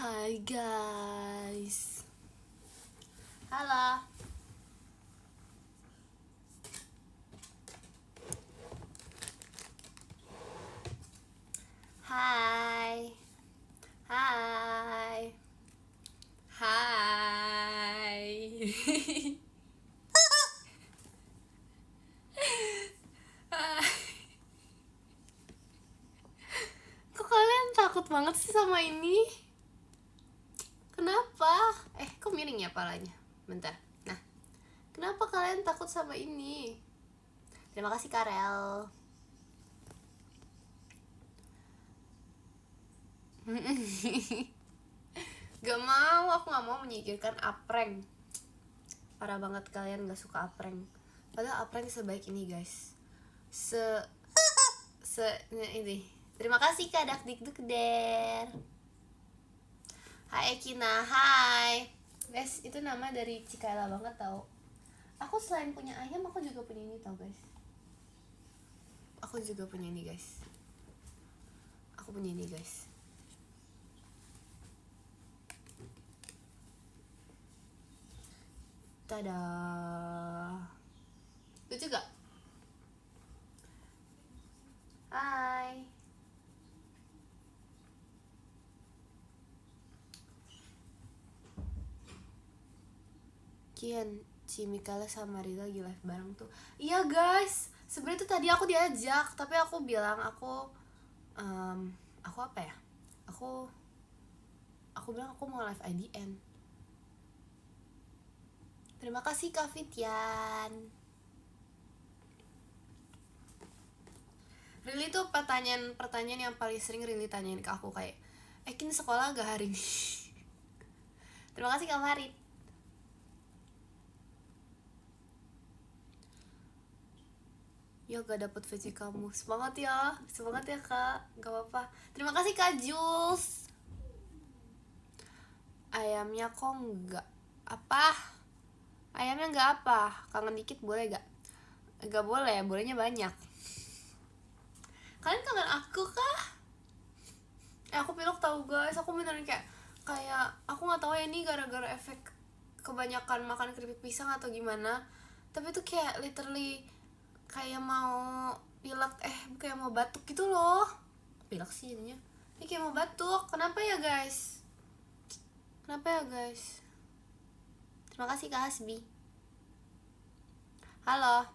Hai guys. Halo. Hai. Hai. Hai. Kok kalian takut banget sih sama ini? Kenapa? Kok miring ya palanya? Bentar. Nah, kenapa kalian takut sama ini? Terima kasih Karel. Gak mau, aku gak mau menyingkirkan Apreng. Parah banget kalian gak suka Apreng. Padahal Apreng sebaik ini guys. Ini. Terima kasih Kak Dakdikdukder. Hai Ekina, hai. Guys, itu nama dari Cikaela banget tau. Aku selain punya ayam, aku juga punya ini tau guys. Aku juga punya ini guys. Aku punya ini guys. Tada. Lucu gak? Hai. Kian, Cimikala sama Rila lagi live bareng tuh. Iya guys, sebenarnya tuh tadi aku diajak, tapi aku bilang aku apa ya? Aku bilang aku mau live IDN. Terima kasih Kak Fitian. Rili tuh pertanyaan yang paling sering Rili tanyain ke aku kayak, Kin sekolah gak hari ini? Terima kasih Kak Farid. Ya gak dapet VC kamu. Semangat ya Kak. Gak apa-apa. Terima kasih Kak Jules. Ayamnya kok enggak. Apa? Ayamnya enggak apa? Kangen dikit boleh gak? Gak boleh, bolehnya banyak. Kalian kangen aku kah? Aku pilok tahu guys. Aku beneran kayak aku nggak tahu ya ini gara-gara efek kebanyakan makan keripik pisang atau gimana. Tapi tuh kayak literally kayak mau pilek kayak mau batuk gitu loh. Pilek sih jadinya. Ini kayak mau batuk. Kenapa ya guys? Terima kasih Kak Hasbi. Halo.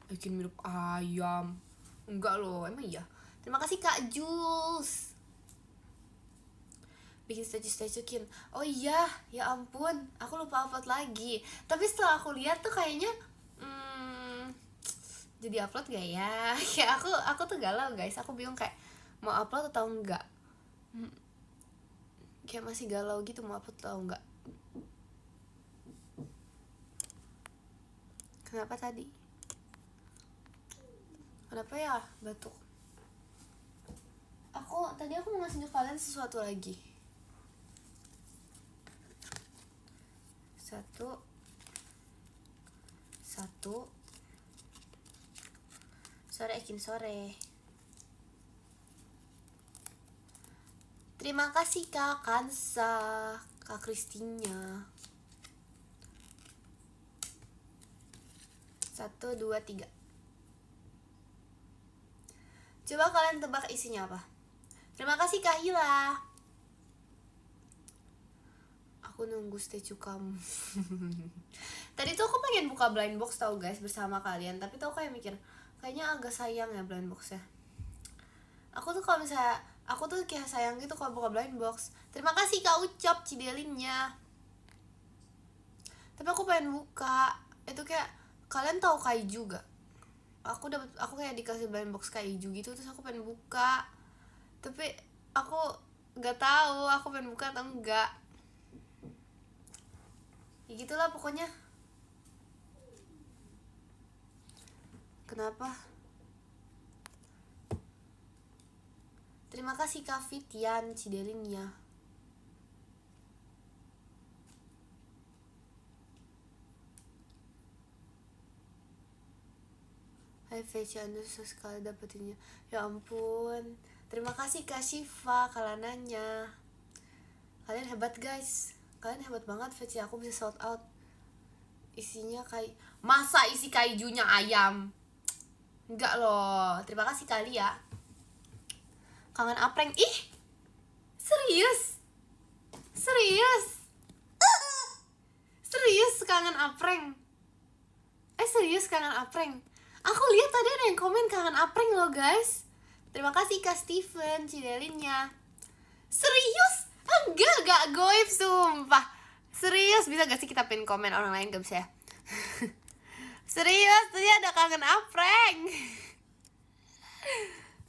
Bikin mirip ayam. Enggak loh, emang iya. Terima kasih Kak Jules. Bikin statue-kin. Oh iya, ya ampun, aku lupa upload lagi. Tapi setelah aku lihat tuh kayaknya jadi upload gak ya? Kayak aku tuh galau guys. Aku bingung kayak mau upload atau enggak. Kayak masih galau gitu mau upload atau enggak. Kenapa tadi? Kenapa ya batuk? Tadi aku mau ngasih kalian sesuatu lagi. Satu. Sore Ekin sore. Terima kasih Kak Kansa, Kak Kristinya. 1, 2, 3. Coba kalian tebak isinya apa? Terima kasih Kak Hila. Aku nunggu statue kamu. Tadi tuh aku pengen buka blind box tau guys bersama kalian, tapi tuh aku kayak mikir kayaknya agak sayang ya blind boxnya. Aku tuh kayak sayang gitu kalau buka blind box. Terima kasih Kak Ucap Cidelinnya. Tapi aku pengen buka. Itu kayak kalian tahu kaiju gak? Aku kayak dikasih blind box kaiju gitu, terus aku pengen buka. Tapi aku nggak tahu aku pengen buka atau enggak. Ya gitulah pokoknya. Kenapa? Terima kasih Kak Fitian Cidelinnya. Hai VC Anda susah sekali dapetinnya. Ya ampun. Terima kasih Kak Shiva kalanannya. Kalian hebat guys, kalian hebat banget. VC aku bisa sold out. Isinya kayak, masa isi kaijunya ayam? Enggak loh. Terima kasih kali ya. Kangen apreng. Ih, serius? Serius kangen apreng? Serius kangen apreng? Aku lihat tadi ada yang komen kangen apreng loh guys. Terima kasih Kak Steven Cidelinnya. Serius? Enggak goib sumpah. Serius, bisa gak sih kita pin komen, orang lain gak bisa ya? Serius, tadi ada kangen apreng.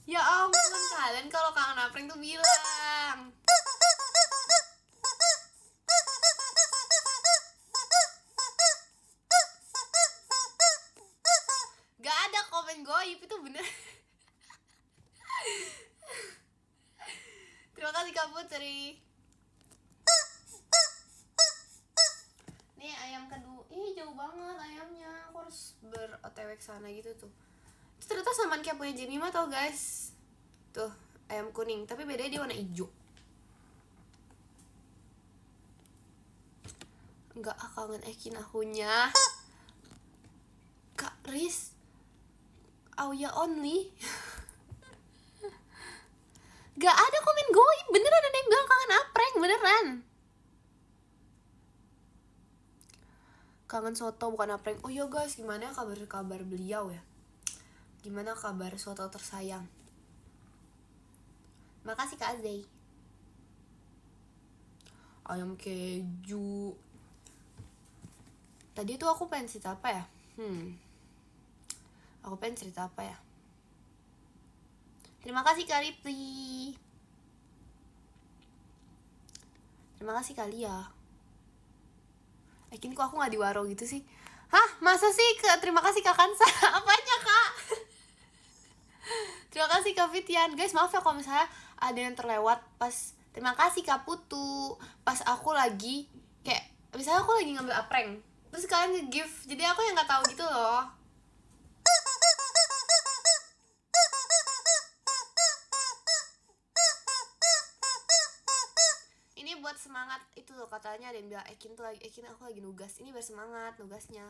Ya ampun, kalian kalau kangen apreng tuh bilang. Gak ada komen goib, itu bener. Terima kasih Kak Putri. Nih ayam kedua. Ih, jauh banget ayamnya. Aku harus ber-OTW ke sana gitu tuh. Itu ternyata samaan kayak punya Jemima tau guys. Tuh, ayam kuning, tapi bedanya dia warna hijau. Enggak, kangen Ekin akunya. Kak Riz, Auya only. Gak ada komen goib, beneran ada yang bilang kangen apreng, beneran. Kangen soto bukan apreng. Oh iya guys, gimana kabar beliau ya? Gimana kabar soto tersayang? Makasih Kak Azay. Ayam keju. Tadi tuh aku pengen cerita apa ya? Aku pengen cerita apa ya? Terima kasih Kak Ripli. Terima kasih kali ya. Kok aku gak di waro gitu sih? Hah? Masa sih? Terima kasih Kak Kansa. Apanya Kak? Terima kasih Kak Fitian. Guys maaf ya kalau misalnya ada yang terlewat pas. Terima kasih Kak Putu. Pas aku lagi kayak, misalnya aku lagi ngambil apreng, terus kalian nge-gift, jadi aku yang gak tahu gitu loh. Ini buat semangat itu loh, katanya ada yang bilang Ekin aku lagi nugas. Ini biar semangat nugasnya.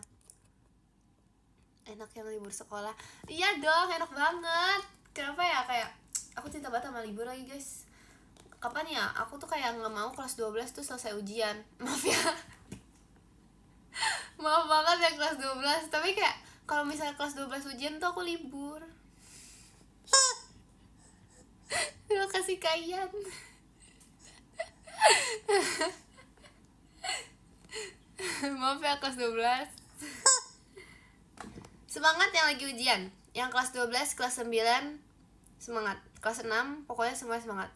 Enak yang libur sekolah. Iya dong, enak banget. Kenapa ya, kayak aku cinta banget sama libur lagi guys. Kapan ya, aku tuh kayak gak mau kelas 12 tuh selesai ujian. Maaf ya. Maaf banget ya kelas 12. Tapi kayak kalau misalnya kelas 12 ujian tuh aku libur. Terima kasih Kayan. Maaf ya kelas 12. Semangat yang lagi ujian. Yang kelas 12, kelas 9 semangat. Kelas 6 pokoknya semua semangat.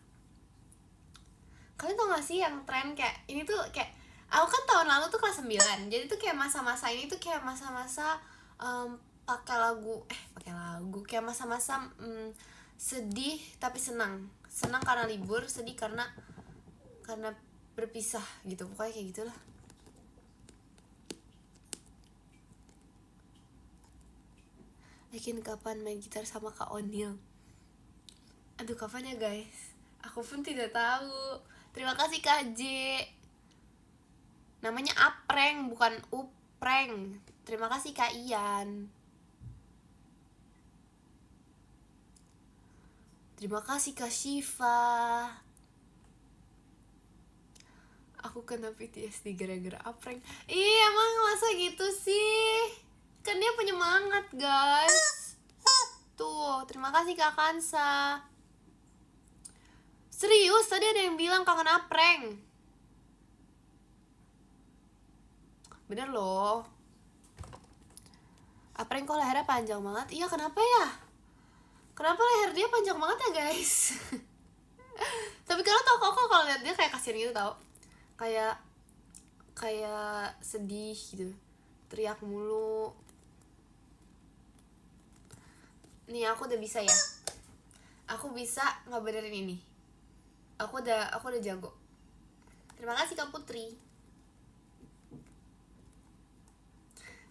Kalian tau gak sih yang tren kayak ini tuh, kayak aku kan tahun lalu tuh kelas 9. Jadi tuh kayak masa-masa ini tuh kayak masa-masa pakai lagu kayak masa-masa sedih tapi senang karena libur, sedih karena berpisah gitu, pokoknya kayak gitulah. Yakin kapan main gitar sama Kak Onil? Aduh kapan ya guys, aku pun tidak tahu. Terima kasih Kak J. Namanya apreng bukan upreng. Terima kasih Kak Ian. Terima kasih Kak Shiva. Aku kena PTSD gara-gara apreng. Ih, emang masa gitu sih? Kan dia penyemangat guys. Tuh, terima kasih Kak Kansa. Serius, tadi ada yang bilang kangen apreng. Bener loh. Apreng kok lehernya panjang banget. Iya, kenapa ya? Kenapa leher dia panjang banget ya guys? Tapi kalian tau kok kalau lihat dia kayak kasihan gitu tau. Kayak sedih gitu, teriak mulu. Nih aku udah bisa ya. Aku bisa ngebenerin ini. Aku udah jago. Terima kasih Kak Putri.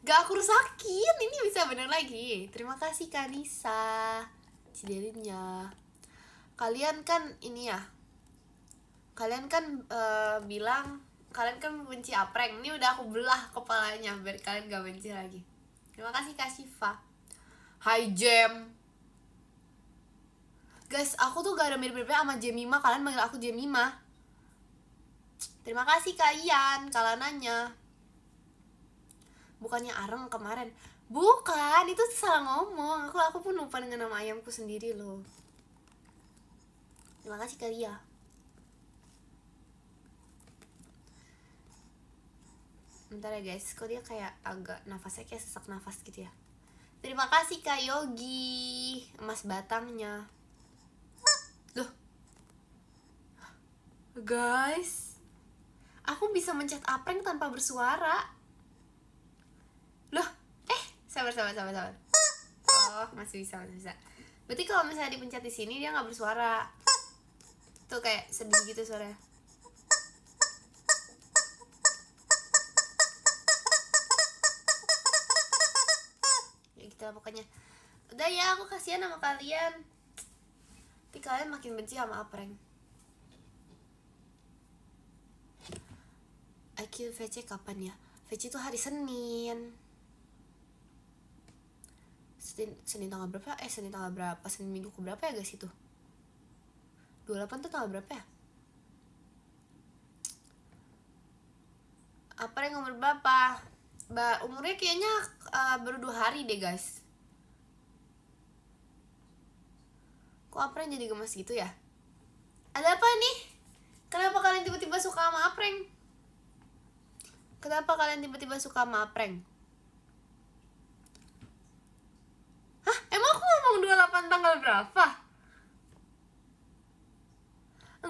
Gak aku rusakin, ini bisa bener lagi. Terima kasih Kak Nisa Cidelinnya. kalian kan ini ya, kalian kan bilang kalian kan benci Apreng. Ini udah aku belah kepalanya biar kalian gak benci lagi. Terima kasih Kak Syifa. Hai Jem. Guys, aku tuh gak ada mirip-miripnya sama Jemima. Kalian manggil aku Jemima. Terima kasih Kak Ian, kalanannya. Bukannya Areng kemarin. Bukan, itu salah ngomong. Aku pun lupa dengan nama ayamku sendiri loh. Terima kasih Kak Lia. Bentar ya guys, kok dia kayak agak nafasnya kayak sesak nafas gitu ya. Terima kasih Kak Yogi, emas batangnya. Loh guys, aku bisa mencet Apreng tanpa bersuara. Loh, sabar. Oh, masih bisa. Berarti kalau misalnya dipencet di sini dia nggak bersuara. Tuh kayak sedih gitu suaranya. Pokoknya udah ya, aku kasihan sama kalian. Tapi kalian makin benci sama Apreng. IQ VC kapan ya? VC itu hari Senin. Senin tanggal berapa? Senin tanggal berapa? Senin minggu ke berapa ya guys itu? 28 tuh tanggal berapa ya? Apreng umur berapa? Umurnya kayaknya baru 2 hari deh guys. Kok Apreng jadi gemes gitu ya? Ada apa nih? Kenapa kalian tiba-tiba suka sama Apreng? Kenapa kalian tiba-tiba suka sama Apreng? Hah? Emang aku ngomong 28 tanggal berapa?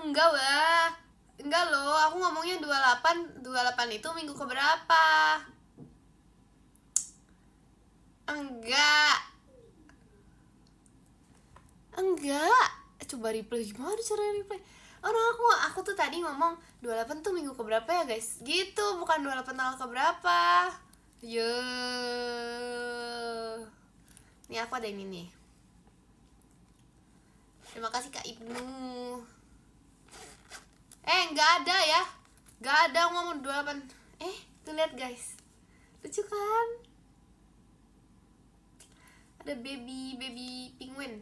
Enggak loh, aku ngomongnya 28 itu minggu keberapa? Enggak. Coba replay, gimana cara replay? Aku tuh tadi ngomong 28 tuh minggu keberapa ya guys? Gitu, bukan 28 tanggal keberapa. Nih aku ada ini nih. Terima kasih Kak Ibnu. Enggak ada ya. Enggak ada ngomong 28. Tuh lihat guys. Lucu kan? Ada baby penguin.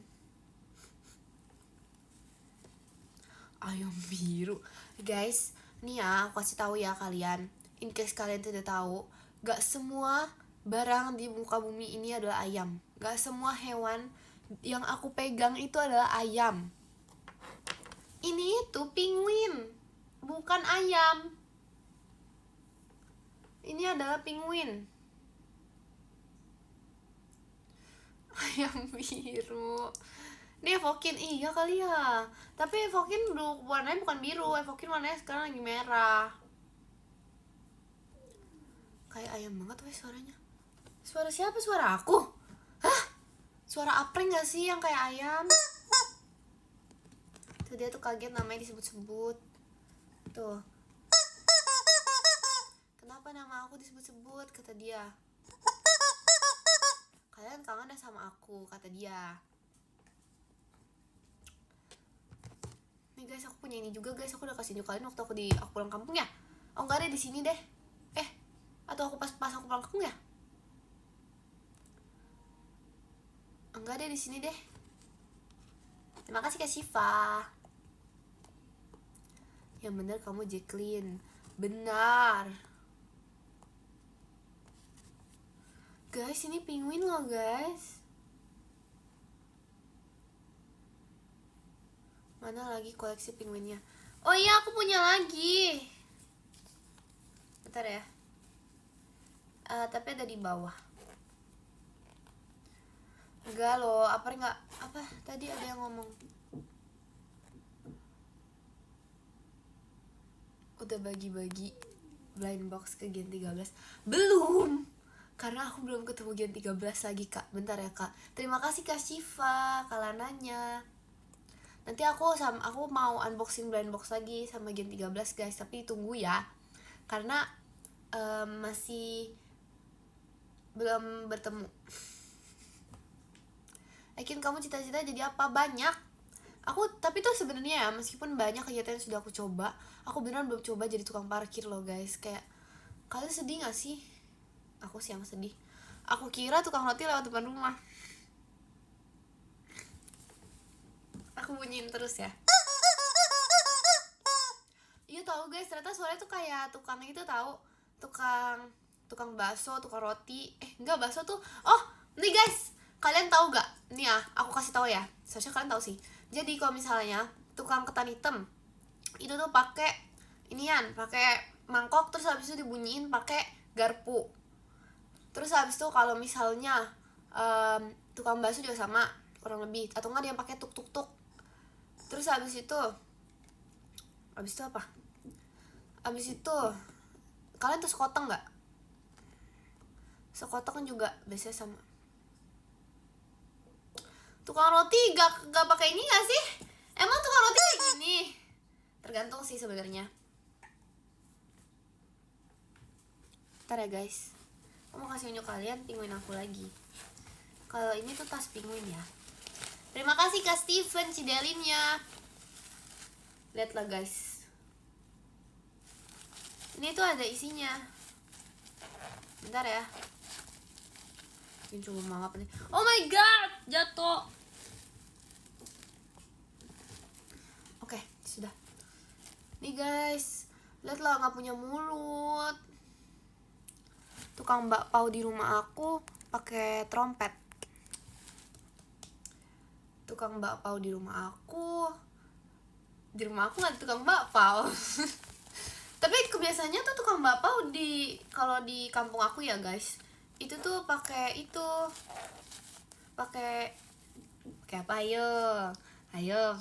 Ayam biru. Guys, nih ya aku kasih tahu ya kalian. In case kalian tidak tahu, gak semua barang di muka bumi ini adalah ayam. Gak semua hewan yang aku pegang itu adalah ayam. Ini tuh penguin, bukan ayam. Ini adalah penguin. Ayam biru. Ini Evokin, iya kali ya. Tapi Evokin warnanya bukan biru, Evokin warnanya sekarang lagi merah. Kayak ayam banget weh suaranya. Suara siapa? Suara aku? Hah? Suara Apreng gak sih yang kayak ayam? Tuh dia tuh kaget namanya disebut-sebut. Tuh. Kenapa nama aku disebut-sebut? Kata dia. Kalian kangen deh sama aku, kata dia. Nih guys, aku punya ini juga guys. Aku udah kasih kalian waktu aku pulang kampung ya. Oh enggak deh, di sini deh. Atau aku pas aku pulang kampung ya? Enggak deh, di sini deh. Terima kasih Kak Syifa. Yang bener kamu Jacqueline. Benar. Guys, ini penguin loh guys. Mana lagi koleksi penguinnya? Oh iya, aku punya lagi. Bentar ya. Tapi ada di bawah. Enggak loh, apa tadi ada yang ngomong. Udah bagi-bagi blind box ke Gen 13. Belum. Karena aku belum ketemu Gen 13 lagi Kak. Bentar ya Kak. Terima kasih Kak Syifa kalanannya. Nanti aku mau unboxing blind box lagi sama Gen 13 guys. Tapi tunggu ya. Karena masih belum bertemu. Yakin kamu cita-cita jadi apa? Banyak. Tapi tuh sebenarnya ya, meskipun banyak kegiatan yang sudah aku coba, aku beneran belum coba jadi tukang parkir loh guys. Kayak kalian sedih gak sih? Aku sih yang sedih. Aku kira tukang roti lewat depan rumah. Aku bunyiin terus ya. Iya tahu guys, ternyata suaranya tuh kayak tukang itu tahu, tukang bakso, tukang roti. Enggak, bakso tuh. Oh, nih guys, kalian tahu gak? Nih ya, aku kasih tahu ya. Seharusnya kalian tahu sih. Jadi kalau misalnya tukang ketan hitam itu tuh pakai pakai mangkok, terus habis itu dibunyiin pakai garpu. Terus habis itu kalau misalnya tukang bakso juga sama kurang lebih, atau enggak dia pakai tuk tuk tuk. Terus habis itu apa? Habis itu kalian tuh sekoteng nggak? Sekoteng kan juga biasanya sama. Tukang roti gak pakai ini gak sih? Emang tukang roti kayak gini? Tergantung sih sebenarnya. Ntar ya guys, aku mau kasih unjuk kalian penguin aku lagi. Kalau ini tuh tas penguin ya. Terima kasih Kak Steven Cidelinnya. Lihatlah guys, ini tuh ada isinya. Bentar ya, ini coba mangap nih. Oh my god, jatuh. Oke, sudah. Nih guys, lihatlah, nggak punya mulut. Tukang bakpao di rumah aku pakai trompet. Tukang bakpao di rumah aku nggak ada tukang bakpao. Tapi kebiasaannya tuh tukang bakpao kalau di kampung aku ya guys, itu tuh pakai apa? Ayo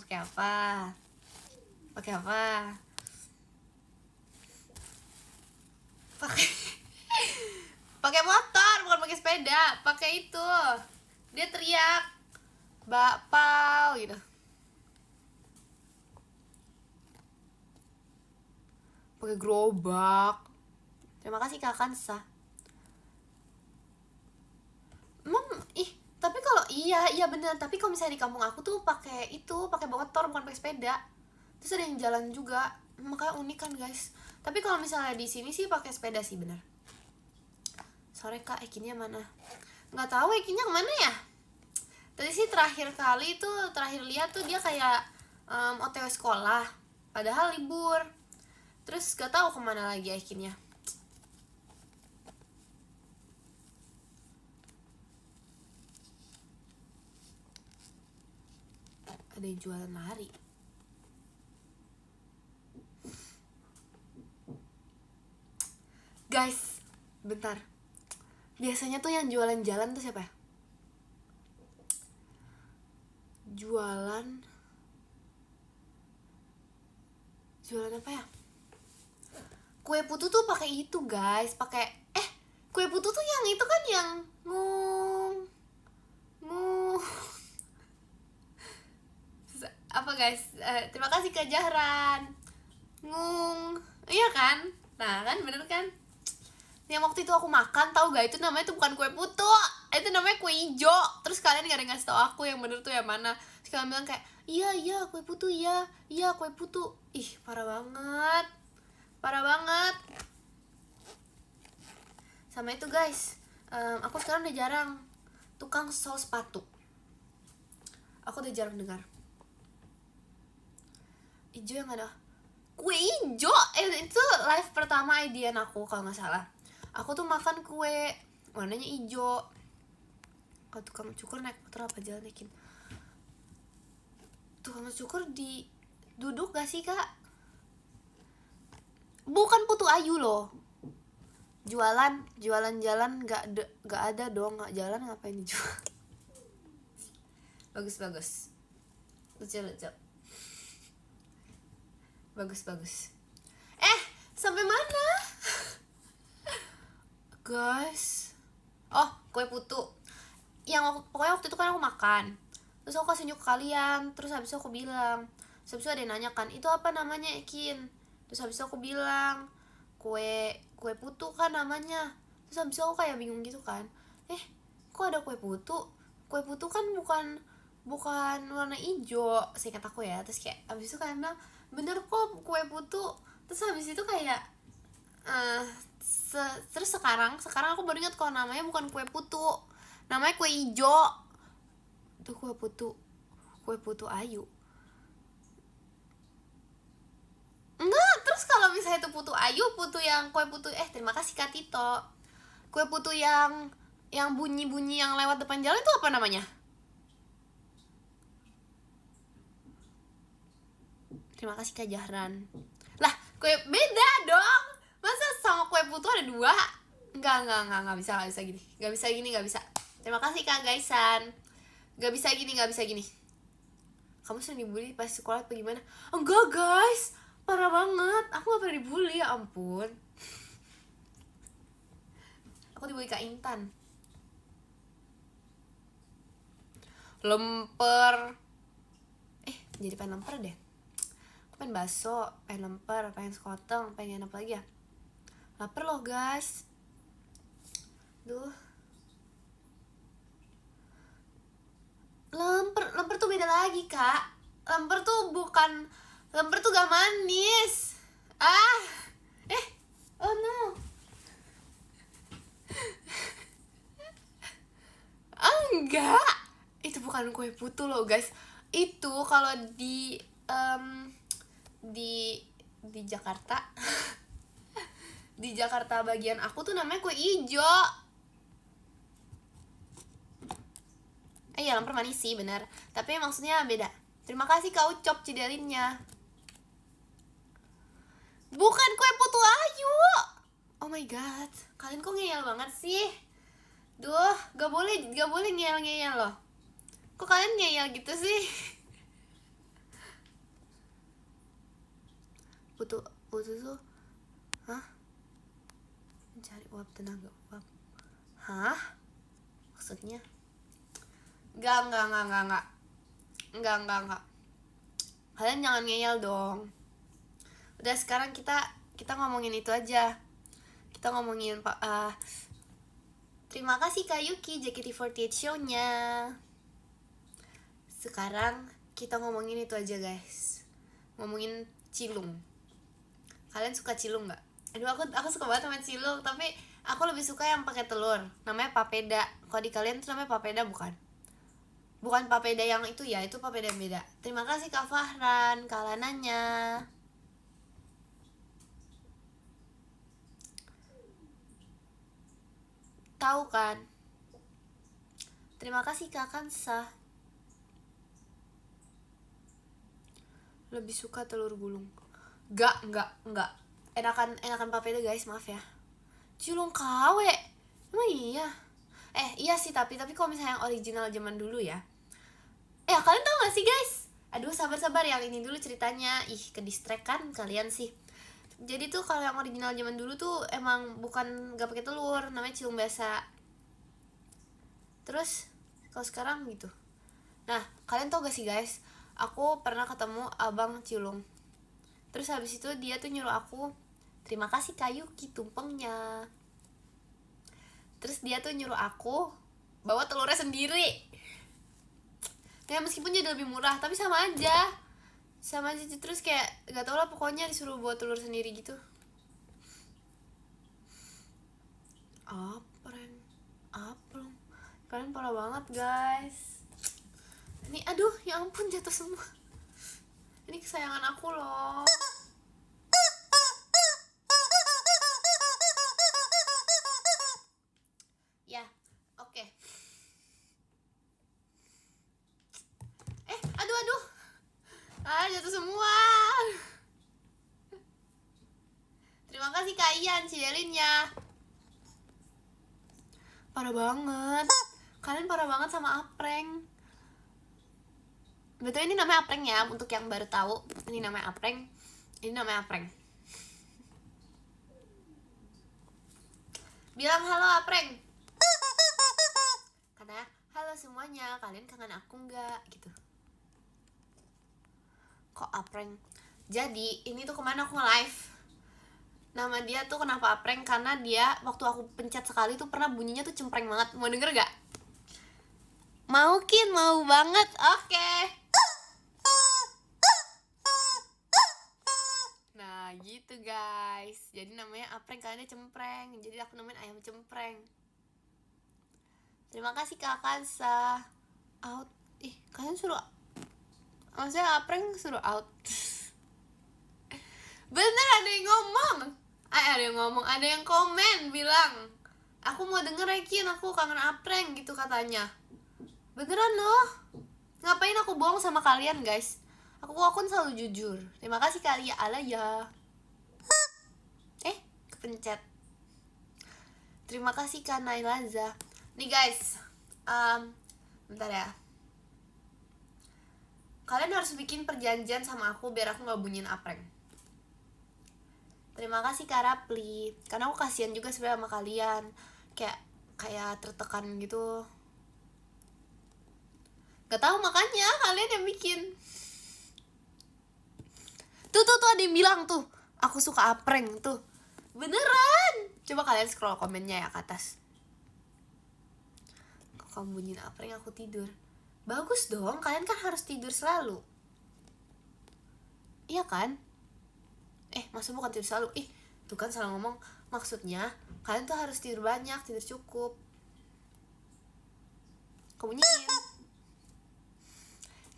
pakai apa? Pakai motor, bukan pakai sepeda. Pakai itu, dia teriak bakpao gitu. Pakai gerobak. Terima kasih Kak Kansa. Tapi kalau iya bener. Tapi kalau misalnya di kampung aku tuh pakai motor, bukan pakai sepeda. Terus ada yang jalan juga, makanya unik kan guys. Tapi kalau misalnya di sini sih pakai sepeda sih, bener. Sorry Kak, Ekinnya mana? Nggak tahu Ekinnya kemana ya. Tadi sih terakhir lihat tuh dia kayak OTW sekolah, padahal libur. Terus gak tahu kemana lagi akhirnya. Ada yang jualan lari. Guys, bentar. Biasanya tuh yang jualan jalan tuh siapa ya? Jualan apa ya? Kue putu tuh pakai itu guys, kue putu tuh yang itu kan yang ngung apa guys? Terima kasih Kak Jahran. Ngung, iya kan? Nah kan bener kan? Yang waktu itu aku makan, tahu gak, itu namanya tuh bukan kue putu, itu namanya kue ijo. Terus kalian gak ada ngasih tau aku yang bener tuh yang mana. Terus kalian bilang kayak iya kue putu, iya kue putu. Ih parah banget. Sama itu guys, aku sekarang udah jarang tukang sol sepatu. Aku udah jarang dengar ijo yang ada kue ijo. Itu live pertama idean aku kalau nggak salah. Aku tuh makan kue warnanya ijo. Kalau tukang cukur naik motor apa jalan naikin? Tukang cukur di duduk gak sih Kak? Bukan Putu Ayu loh. Jualan jalan gak ada dong, nggak jalan ngapain dijual? Bagus lucu bagus. Sampai mana guys? Oh, kue putu yang pokoknya waktu itu kan aku makan, terus aku kasih ke kalian, terus habis itu aku bilang, habis itu ada yang nanya kan, itu apa namanya Ekin? Terus habis itu aku bilang kue putu kan namanya. Terus habis itu aku kayak bingung gitu kan, kok ada kue putu kan bukan warna hijau, seingat aku ya. Terus kayak abis itu kalian bilang bener kok kue putu. Terus habis itu kayak terus sekarang aku baru ingat kalau namanya bukan kue putu, namanya kue hijau. Itu kue putu ayu. Enggak, terus kalau misalnya itu putu ayu, putu yang kue putu terima kasih Kak Tito. Kue putu yang bunyi-bunyi yang lewat depan jalan itu apa namanya? Terima kasih Kak Jahran. Lah, kue beda dong. Masa sama kue putu ada dua? Enggak bisa gini. Enggak bisa. Terima kasih Kak Gaisan. Enggak bisa gini. Kamu sering dibully pas sekolah apa gimana? Enggak guys, parah banget. Aku gak pernah dibully, ya ampun. Aku dibully Kak Intan. Lemper. Jadi pengen lemper deh. Aku pengen bakso, pengen lemper, pengen sekoteng, pengen apa lagi ya? Lapar loh guys. Duh. Lemper tuh beda lagi Kak. Lemper tuh gak manis. Oh no. Enggak, itu bukan kue putu loh guys. Itu kalau di Jakarta di Jakarta bagian aku tuh namanya kue ijo. Iya, lemper manis sih bener, tapi maksudnya beda. Terima kasih Kak Ucop Cidelinnya. Bukan kue putu ayu. Oh my god, kalian kok ngeyel banget sih. Duh, gak boleh ngeyel loh. Kok kalian ngeyel gitu sih? Putu tuh mencari uap tenaga uap. Hah? Maksudnya? Enggak. Kalian jangan ngeyel dong. Udah, sekarang kita ngomongin itu aja. Kita ngomongin terima kasih Kak Yuki JKT48 show-nya. Sekarang kita ngomongin itu aja guys. Ngomongin cilung. Kalian suka cilung nggak? Aduh, aku suka banget sama cilung, tapi aku lebih suka yang pakai telur. Namanya papeda. Kalau di kalian tuh namanya papeda bukan? Bukan papeda yang itu ya, itu papeda yang beda. Terima kasih Kak Fahran, Kak Lananya. Tahu kan? Terima kasih Kak Kansa. Lebih suka telur gulung. Enggak. Enakan papeda guys, maaf ya. Cilung KW. Emang iya? Iya sih, tapi kalau misalnya yang original zaman dulu ya. Kalian tahu gak sih guys? Aduh, sabar yang ini dulu ceritanya. Ke distract kan kalian sih. Jadi tuh kalau yang original zaman dulu tuh emang bukan gak pakai telur, namanya cilung biasa. Terus kalau sekarang gitu. Nah, kalian tau gak sih guys? Aku pernah ketemu abang cilung. Terus habis itu dia tuh nyuruh aku, terima kasih Kak Yuki tumpengnya. Terus dia tuh nyuruh aku bawa telurnya sendiri. Ya meskipun jadi lebih murah, tapi sama aja. Terus kayak gak tau lah, pokoknya disuruh bawa telur sendiri gitu. Apreng. Kalian parah banget guys. Ini aduh, ya ampun, jatuh semua. Ini kesayangan aku loh. Ya, oke. Aduh. Jatuh semua. Terima kasih Kak Ian Cidelinnya. Parah banget. Kalian parah banget sama apreng. Betul, ini namanya apreng ya, untuk yang baru tahu. Ini namanya apreng. Bilang halo apreng. Karena halo semuanya, kalian kangen aku nggak gitu. Kok apreng? Jadi ini tuh kemana aku nge-live. Nama dia tuh kenapa apreng, karena dia waktu aku pencet sekali tuh pernah bunyinya tuh cempreng banget. Mau denger gak? Mau Kin, mau banget. Oke. Nah gitu guys. Jadi namanya Apreng, kalian cempreng. Jadi aku namain ayam cempreng. Terima kasih Kak Kansa. Out. Ih, kalian suruh, maksudnya Apreng suruh out. Bener, ada yang ngomong. Ada yang ngomong, ada yang komen bilang, aku mau denger Rekin, aku kangen Apreng gitu katanya. Beneran loh. Ngapain aku bohong sama kalian guys? Aku kan selalu jujur. Terima kasih kali ya Alaya. Kepencet. Terima kasih Kak Nailaza. Nih guys, bentar ya. Kalian harus bikin perjanjian sama aku biar aku gak bunyiin Apreng. Terima kasih Kak Rapli. Karena aku kasihan juga sebenarnya sama kalian. Kayak tertekan gitu. Gak tahu, makanya kalian yang bikin. Tuh ada yang bilang tuh, aku suka Apreng tuh. Beneran. Coba kalian scroll komennya ya ke atas. Kok kamu bunyiin Apreng aku tidur? Bagus dong, kalian kan harus tidur selalu. Iya kan? Maksudnya bukan tidur selalu. Tuh kan salah ngomong. Maksudnya kalian tuh harus tidur banyak, tidur cukup. Kok bunyiin?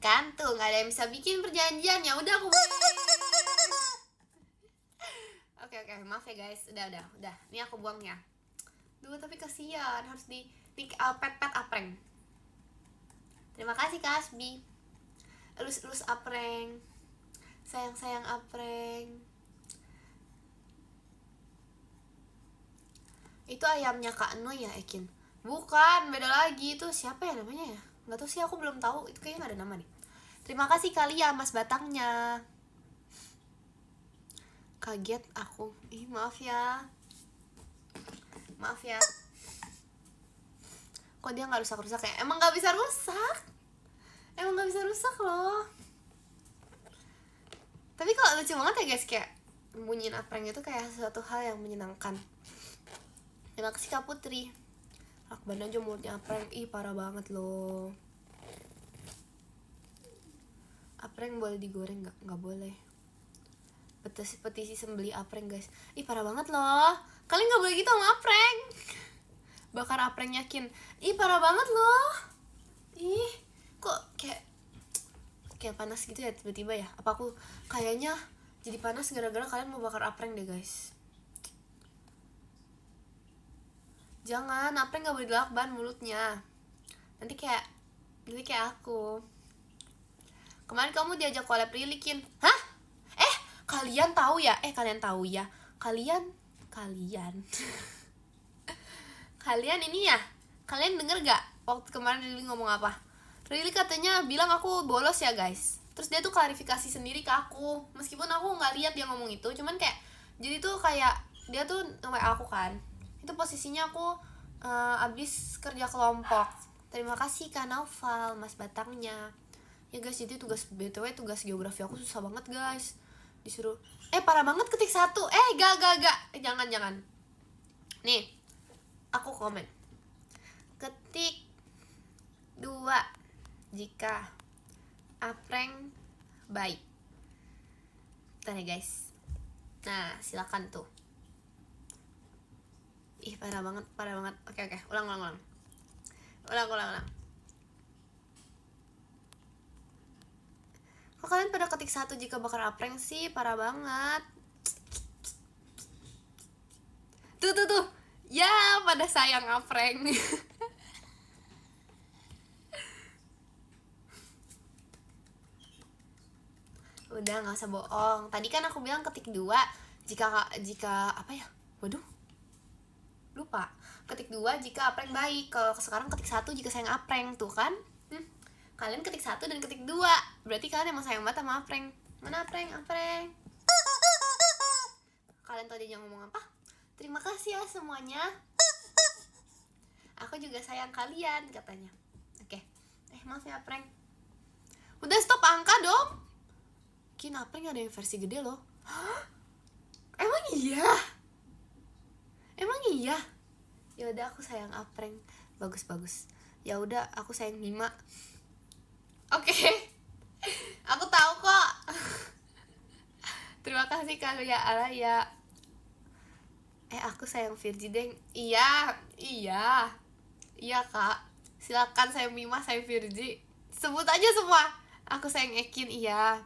Kan tuh gak ada yang bisa bikin perjanjian. Ya udah aku Oke, maaf ya guys. Udah. Ini aku buang ya. Duh, tapi kasihan harus di pet Apreng. Terima kasih Kak Asbi. Elus Apreng. Sayang Apreng. Itu ayamnya Kak Eno ya, Ekin? Bukan, beda lagi. Itu siapa ya namanya ya? Gak tau sih, aku belum tahu. Itu kayaknya gak ada nama nih. Terima kasih kali ya Mas Batangnya. Kaget aku. Maaf ya. Kok dia gak rusak-rusak ya? Emang gak bisa rusak loh. Tapi kalau lucu banget ya guys, kayak bunyiin Apreng itu kayak suatu hal yang menyenangkan. Terima kasih Kak Putri. Akban aja mulutnya Apreng. Parah banget loh. Apreng boleh digoreng gak? Gak boleh. Petisi sembeli Apreng guys. Parah banget loh. Kalian gak boleh gitu sama Apreng. Bakar Apreng yakin. Parah banget loh. Kok kayak panas gitu ya tiba-tiba ya? Apa aku kayaknya jadi panas gara-gara kalian mau bakar Apreng deh guys. Jangan, Apreng gak boleh dilakban mulutnya. Nanti kayak aku. Kemarin kamu diajak collab Rilikin. Hah? Kalian tahu ya? Kalian Kalian ini ya? Kalian denger gak waktu kemarin Rili ngomong apa? Rili katanya bilang aku bolos ya guys. Terus dia tuh klarifikasi sendiri ke aku. Meskipun aku gak lihat dia ngomong itu, cuman kayak jadi tuh kayak dia tuh WA aku kan. Itu posisinya aku abis kerja kelompok. Terima kasih Kak Naufal, Mas Batangnya. Ya guys, jadi tugas geografi aku susah banget guys. Disuruh parah banget ketik 1. Gak. Jangan. Nih, aku komen. Ketik 2 jika Apreng baik. Bentar ya guys. Nah, silakan tuh. Parah banget. Oke. Ulang. Kok kalian pada ketik 1 jika bakar Apreng sih? Parah banget. Tuh. Ya, pada sayang Apreng. Udah, gak usah bohong. Tadi kan aku bilang ketik 2 jika apa ya? Waduh, lupa. Ketik 2 jika Apreng baik. Kalau sekarang ketik 1 jika sayang Apreng. Tuh kan? Kalian ketik 1 dan ketik 2. Berarti kalian emang sayang banget sama Apreng. Mana Apreng? Kalian tadi yang ngomong apa? Terima kasih ya semuanya. Aku juga sayang kalian katanya. Oke. Maaf ya Apreng. Udah stop angka dong. Kin, Apreng ada yang versi gede loh. Hah? Emang iya? Ya udah, aku sayang Apreng. Bagus. Ya udah, aku sayang Mima. Oke. Aku tahu kok. Terima kasih Kalia Alaya. Aku sayang Virgi deng. Iya, iya. Iya kak. Silakan sayang Mima, sayang Virgi. Sebut aja semua. Aku sayang Ekin, iya.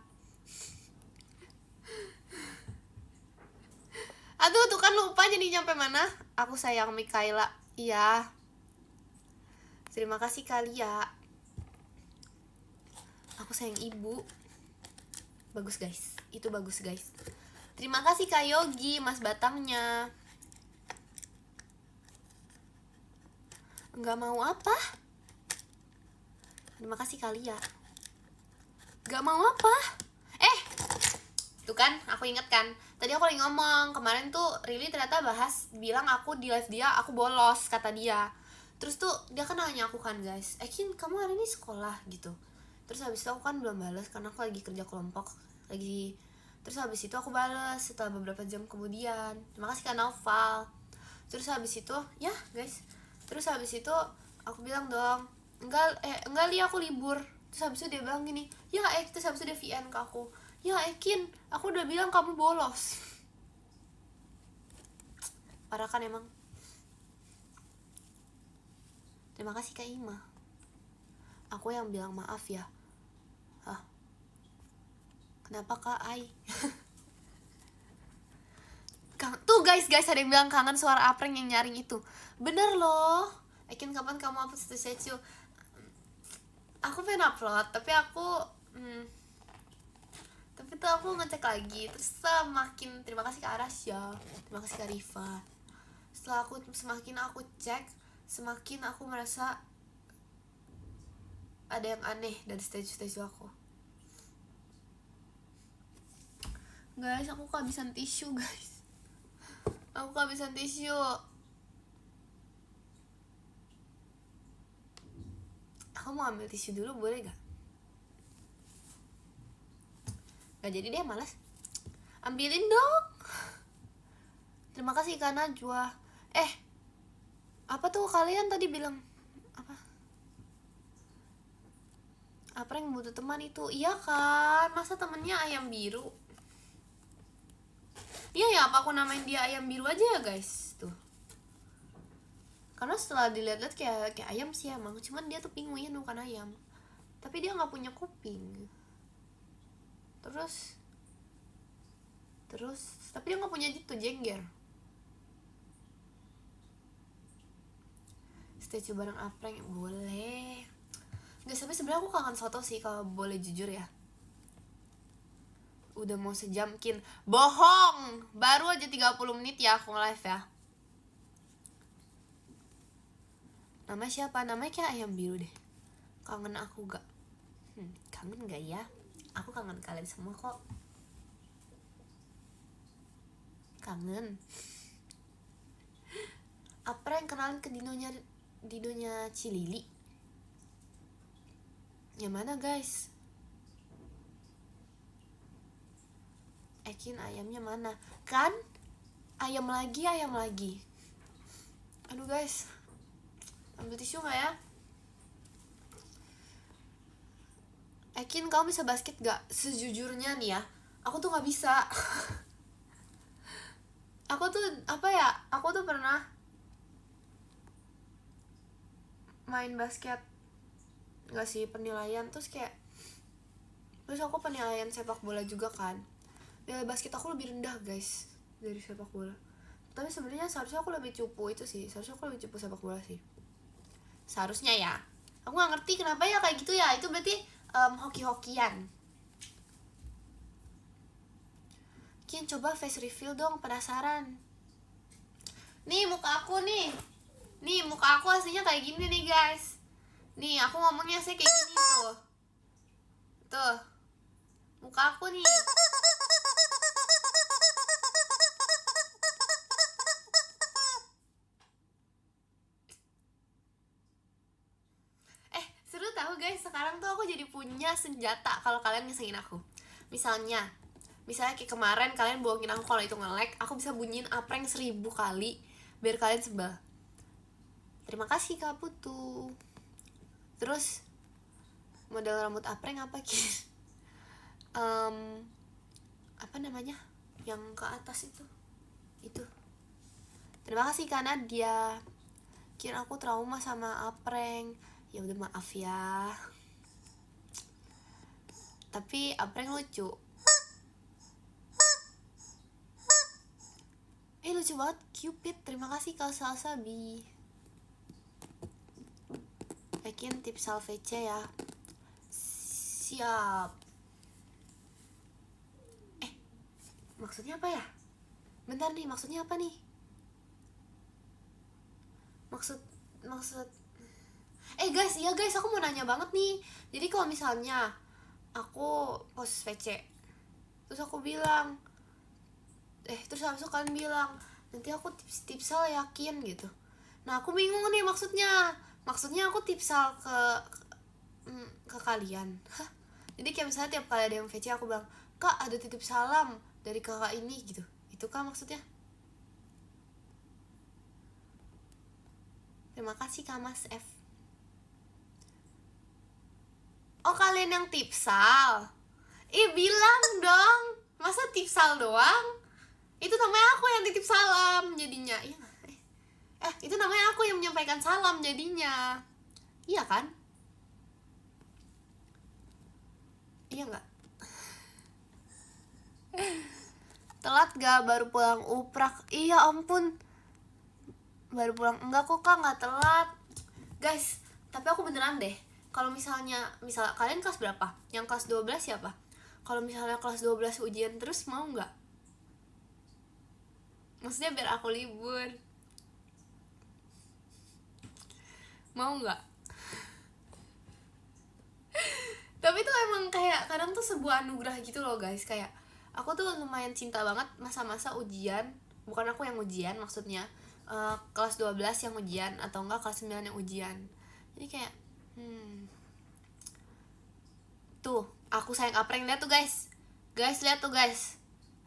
Aduh, tuh kan lupa jadi nyampe mana. Aku sayang Mikaela, iya. Terima kasih Kalia. Aku sayang ibu. Bagus guys, itu bagus guys. Terima kasih Kak Yogi, Mas Batangnya. Nggak mau apa? Terima kasih Kalia. Nggak mau apa? Tuh kan, aku inget kan. Tadi aku lagi ngomong, kemarin tuh Rili ternyata bahas, bilang aku di live dia, aku bolos, kata dia. Terus tuh, dia kan nanya aku kan guys, Ekin kamu hari ini sekolah gitu. Terus habis itu aku kan belum balas, karena aku lagi kerja kelompok. Terus habis itu aku balas setelah beberapa jam kemudian. Terima kasih Kak Naufal. Terus habis itu, ya guys. Terus habis itu, aku bilang dong, enggak Li, aku libur. Terus habis itu dia bilang gini, ya terus habis itu dia VN ke aku, ya Ekin, aku udah bilang kamu bolos. Parah kan emang. Terima kasih Kak Ima. Aku yang bilang maaf ya. Hah? Kenapa Kak Ai? Tuh guys, ada yang bilang kangen suara Apreng yang nyaring itu. Bener loh. Ekin kapan kamu upload statue? Aku pengen upload, tapi aku tuh aku ngecek lagi. Terus semakin, terima kasih Kak Arasya, terima kasih Kak Riva. Semakin aku cek, semakin aku merasa ada yang aneh dari statue aku. Guys, aku kehabisan tisu guys. Aku kehabisan tisu. Aku mau ambil tisu dulu, boleh gak? Gak jadi deh, malas. Ambilin dong. Terima kasih Kak Najwa. Apa tuh kalian tadi bilang? Apa yang butuh teman itu? Iya kan, masa temennya ayam biru? Iya ya, apa aku namain dia ayam biru aja ya guys? Tuh. Karena setelah dilihat-lihat kayak ayam sih emang, cuman dia tuh penguin bukan ayam. Tapi dia nggak punya kuping. Terus tapi dia nggak punya gitu jengger. Statue bareng Apreng boleh. Nggak, sampai sebenarnya aku kangen soto sih kalau boleh jujur ya. Udah mau sejam Kin. Bohong. Baru aja 30 menit ya aku nge-live ya. Nama siapa? Namanya kayak ayam biru deh. Kangen aku gak? Kangen gak ya? Aku kangen kalian semua kok. Kangen. Apa yang kenalin ke Dinonya Cilili? Yang mana guys? Ekin ayamnya mana? Kan? Ayam lagi. Aduh guys, ambil tisu gak ya? Ekin, kamu bisa basket gak? Sejujurnya nih ya, aku tuh gak bisa. Aku tuh pernah main basket, gak sih, penilaian. Terus aku penilaian sepak bola juga kan. Nilai basket aku lebih rendah guys dari sepak bola. Tapi sebenarnya seharusnya aku lebih cupu itu sih. Seharusnya aku lebih cupu sepak bola sih. Seharusnya ya. Aku gak ngerti kenapa ya kayak gitu ya. Itu berarti hoki-hokian. Kian coba face reveal dong, penasaran. Nih muka aku nih. Nih muka aku aslinya kayak gini nih guys. Nih aku ngomongnya sih kayak gini tuh. Tuh. Muka aku nih. Seru tahu guys, sekarang tuh aku jadi punya senjata kalau kalian ngesengin aku. Misalnya kayak kemarin kalian bohongin aku kalau itu nge-lag, aku bisa bunyiin Apreng 1000 kali biar kalian sebel. Terima kasih Kak Putu. Terus model rambut apreng apa Kir? Apa namanya yang ke atas itu. Terima kasih karena dia kira aku trauma sama apreng. Ya udah maaf ya, tapi apreng lucu. Lucu banget Cupid. Terima kasih Kak Salsabi. Bikin tips salvece ya. Siap. Maksudnya apa ya? Bentar nih, maksudnya apa nih? Maksud guys, iya guys, aku mau nanya banget nih. Jadi kalau misalnya aku post VC, terus aku bilang, terus habis itu kalian bilang, nanti aku tipsal yakin gitu. Nah aku bingung nih maksudnya aku tipsal ke kalian. Hah? Jadi kayak misalnya tiap kali ada yang VC aku bilang, Kak ada titip salam dari kakak ini gitu. Itu kah maksudnya? Terima kasih Kak Mas F. Oh kalian yang tipsal? Bilang dong. Masa tipsal doang? Itu namanya aku yang titip salam jadinya. Iya gak? Itu namanya aku yang menyampaikan salam jadinya. Iya kan? Iya gak? Telat gak baru pulang uprak? Iya ampun, baru pulang. Enggak kok Kak, gak telat guys. Tapi aku beneran deh, kalau misal kalian kelas berapa? Yang kelas 12 siapa? Kalau misalnya kelas 12 ujian terus mau gak? Maksudnya biar aku libur, mau gak? Tapi tuh emang kayak kadang tuh sebuah anugerah gitu loh guys. Kayak aku tuh lumayan cinta banget masa-masa ujian. Bukan aku yang ujian maksudnya, kelas 12 yang ujian atau enggak kelas 9 yang ujian. Jadi kayak tuh aku sayang apreng. Lihat tuh guys, lihat tuh guys,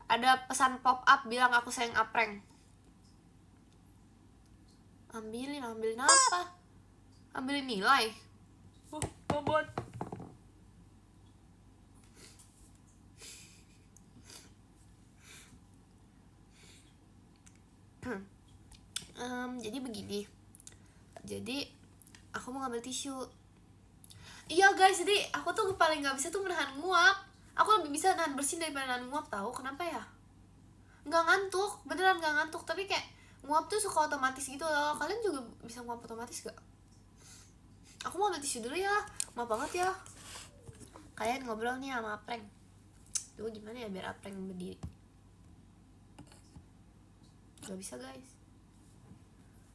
ada pesan pop up bilang aku sayang apreng. Ambilin apa? Ambilin nilai. Bobot. Jadi begini. Jadi aku mau ngambil tisu. Iya guys, jadi aku tuh paling gak bisa tuh menahan nguap. Aku lebih bisa nahan bersin daripada nahan nguap, tahu kenapa ya? Nggak ngantuk, beneran nggak ngantuk. Tapi kayak nguap tuh suka otomatis gitu loh. Kalian juga bisa nguap otomatis gak? Aku mau ambil tisu dulu ya, maaf banget ya. Kalian ngobrol nih sama apreng. Duh gimana ya biar apreng berdiri? Gak bisa guys.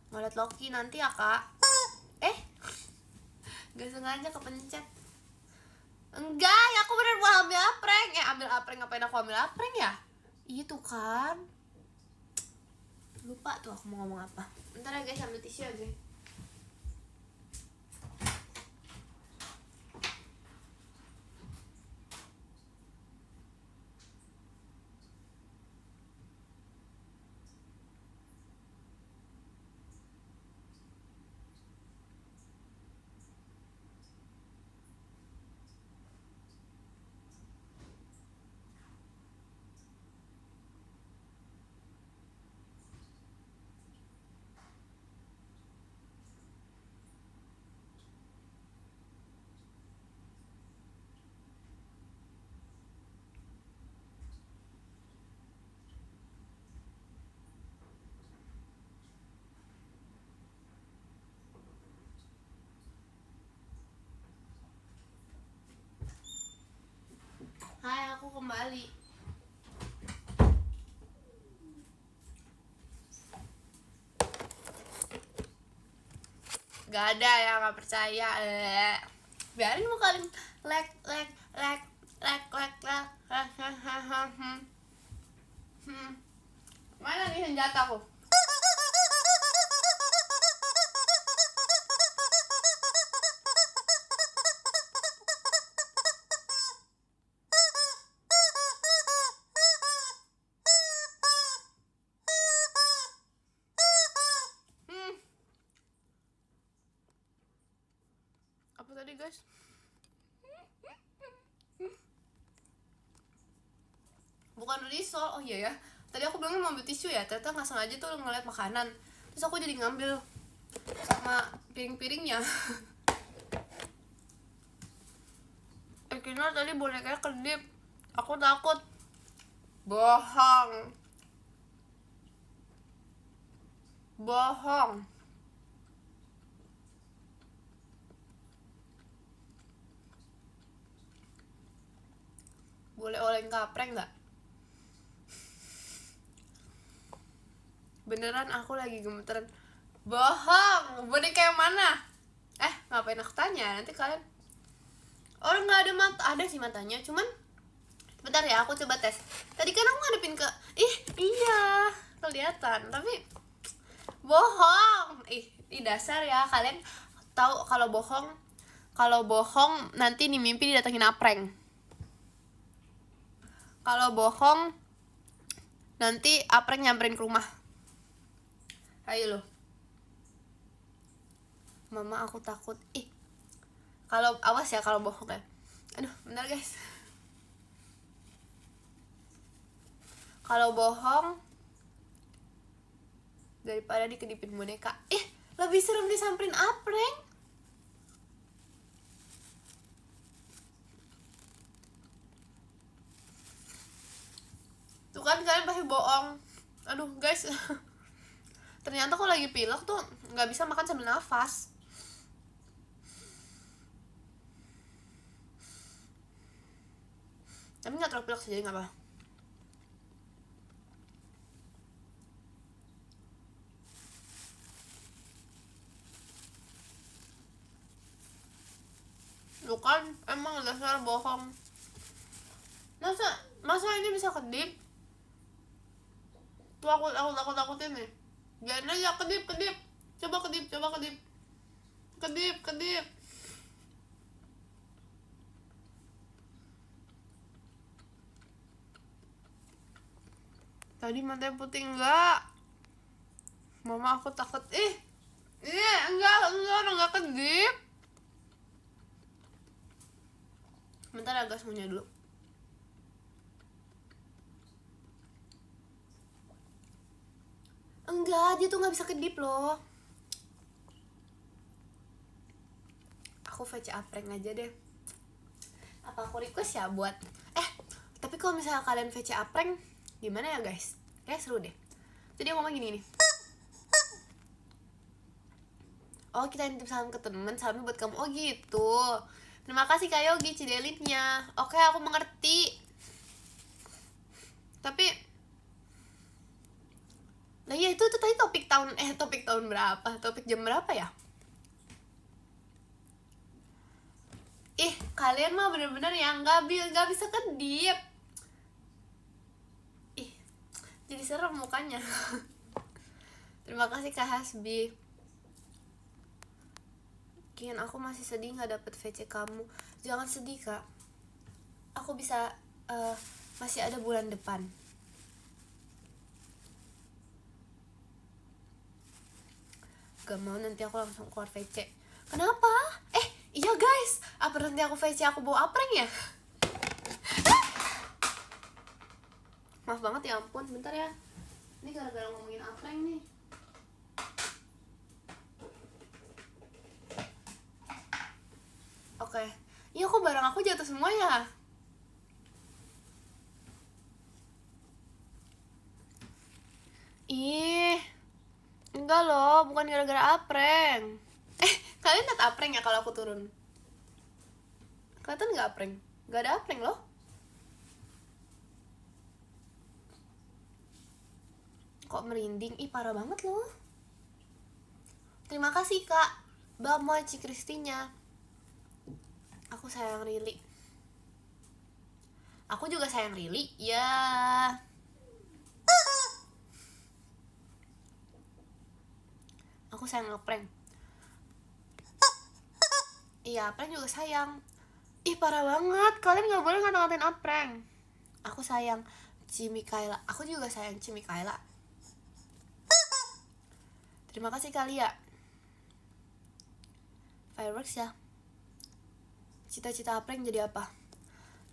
Mau liat Loki nanti ya kak? Gak sengaja kepencet. Enggak ya, aku bener mau ambil apreng. Ambil apreng, ngapain aku ambil apreng ya? Itu kan, lupa tuh aku mau ngomong apa. Bentar ya guys, ambil tisu aja. Hai, aku kembali. Gak ada ya, gak percaya. Biarin mau kalian lek. Mana nih senjataku? Apa bukan risol. Oh iya ya, tadi aku bilangnya mau ambil tisu ya, ternyata nggak sengaja tuh ngeliat makanan, terus aku jadi ngambil sama piring-piringnya. Kira tadi bonekanya kedip, aku takut. Bohong, bohong. Boleh oleng kapreng nggak? Beneran aku lagi gemeteran. Bohong, boneka yang mana? Ngapain aku tanya? Nanti kalian orang nggak ada mata, ada sih matanya, cuman bentar ya, aku coba tes. Tadi kan aku ngadepin ke, iya kelihatan, tapi bohong. Dasar ya, kalian tahu kalau bohong nanti di mimpi didatengin apreng. Kalau bohong nanti apreng nyamperin ke rumah. Ayo lo, mama aku takut. Kalau awas ya kalau bohong ya. Aduh, bentar guys. Kalau bohong daripada dikedipin boneka, lebih serem disamperin apreng. Tuh kan kalian pasti bohong. Aduh guys. Ternyata kalau lagi pilek tuh nggak bisa makan sambil nafas. Tapi nggak terlalu pilek sih, jadi nggak apa. Lu kan emang dasar bohong. Masa ini bisa kedip? Tuh aku takutin nih. Biarin aja, kedip. Coba kedip. Kedip. Tadi matanya putih enggak? Mama aku takut. Enggak, orang enggak kedip. Bentar ya, gas munya dulu. Enggak, dia tuh nggak bisa kedip loh. Aku VC apreng aja deh. Apa aku request ya buat tapi kalau misalnya kalian VC apreng gimana ya guys? Kayak seru deh. Jadi aku ngomong gini nih. Oh, kita nitip salam ke temen, salamnya buat kamu. Oh gitu. Terima kasih Kak Yogi Cidelitnya. Oke, aku mengerti. Tapi nah iya, itu tadi topik tahun berapa? Topik jam berapa ya? Kalian mah bener-bener yang nggak bisa kedip. Jadi serem mukanya. Terima kasih Kak Hasbi. Kian, aku masih sedih nggak dapet VC kamu. Jangan sedih Kak. Aku bisa masih ada bulan depan. Gak mau nanti aku langsung keluar VC. Kenapa? Iya guys, apa nanti aku VC aku bawa apreng ya? Maaf banget ya ampun, bentar ya. Ini gara-gara ngomongin apreng nih. Oke. Iya, kok barang aku jatuh semua ya? Enggak loh, bukan gara-gara apreng. Kalian liat apreng ya kalau aku turun? Kelihatan nggak apreng? Nggak ada apreng loh. Kok merinding? Parah banget loh. Terima kasih Kak Bamoci Kristinya. Aku sayang Rili. Aku juga sayang Rili. Ya. Aku sayang apreng. Iya, apreng juga sayang. Parah banget. Kalian nggak boleh ngata-ngatain apreng. Aku sayang Cimikaela. Aku juga sayang Cimikaela. Terima kasih kali ya. Fireworks ya. Cita-cita apreng jadi apa?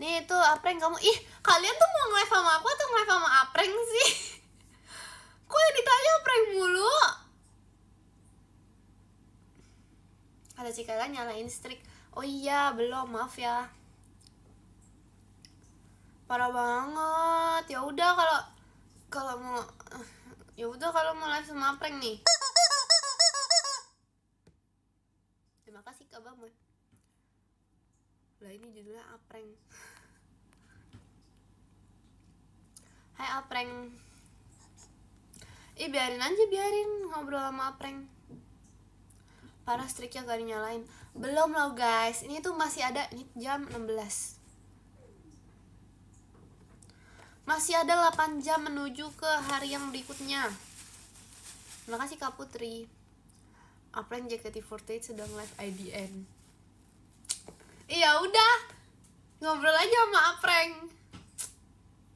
Nih tuh Apreng kamu. Ih, kalian tuh mau nge-live sama aku atau nge-live sama Apreng sih? Kok yang ditanya Apreng mulu? Ada Cikala nyalain strik. Oh iya, belum, maaf ya. Parah banget. Ya udah kalau mau ya udah kalau mau live sama Apreng nih. Terima kasih Kak Bang. Lah ini judulnya Apreng. Hai Apreng. Biarin aja, biarin ngobrol sama Apreng. Parah striknya gak dinyalain. Belum loh guys, ini tuh masih ada. Ini jam 16. Masih ada 8 jam menuju ke hari yang berikutnya. Terima kasih Kak Putri. Apreng JKT48 sedang live IDN. Iya udah, ngobrol aja sama Apreng.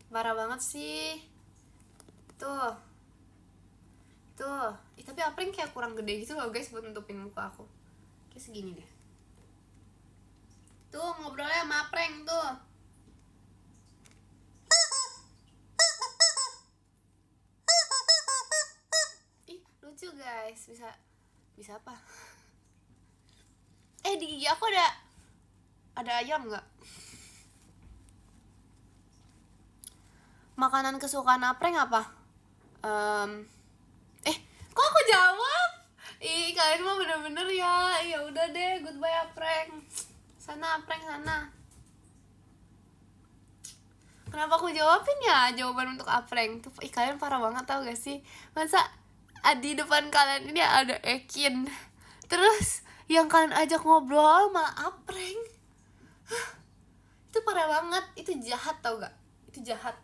Parah banget sih. Tuh. Tapi Apreng kayak kurang gede gitu loh guys buat nutupin muka aku. Kayak segini deh. Tuh ngobrolnya sama Apreng tuh. Ih lucu guys. Bisa apa? Di gigi aku ada ayam nggak? Makanan kesukaan Apreng apa? Kok aku jawab? Kalian mah bener-bener ya. Ya udah deh, goodbye Apreng. Sana Apreng sana. Kenapa aku jawabin ya jawaban untuk Apreng? Tuh, kalian parah banget tau gak sih? Masa di depan kalian ini ada Ekin, terus yang kalian ajak ngobrol malah Apreng. Itu parah banget, itu jahat tau gak? Itu jahat.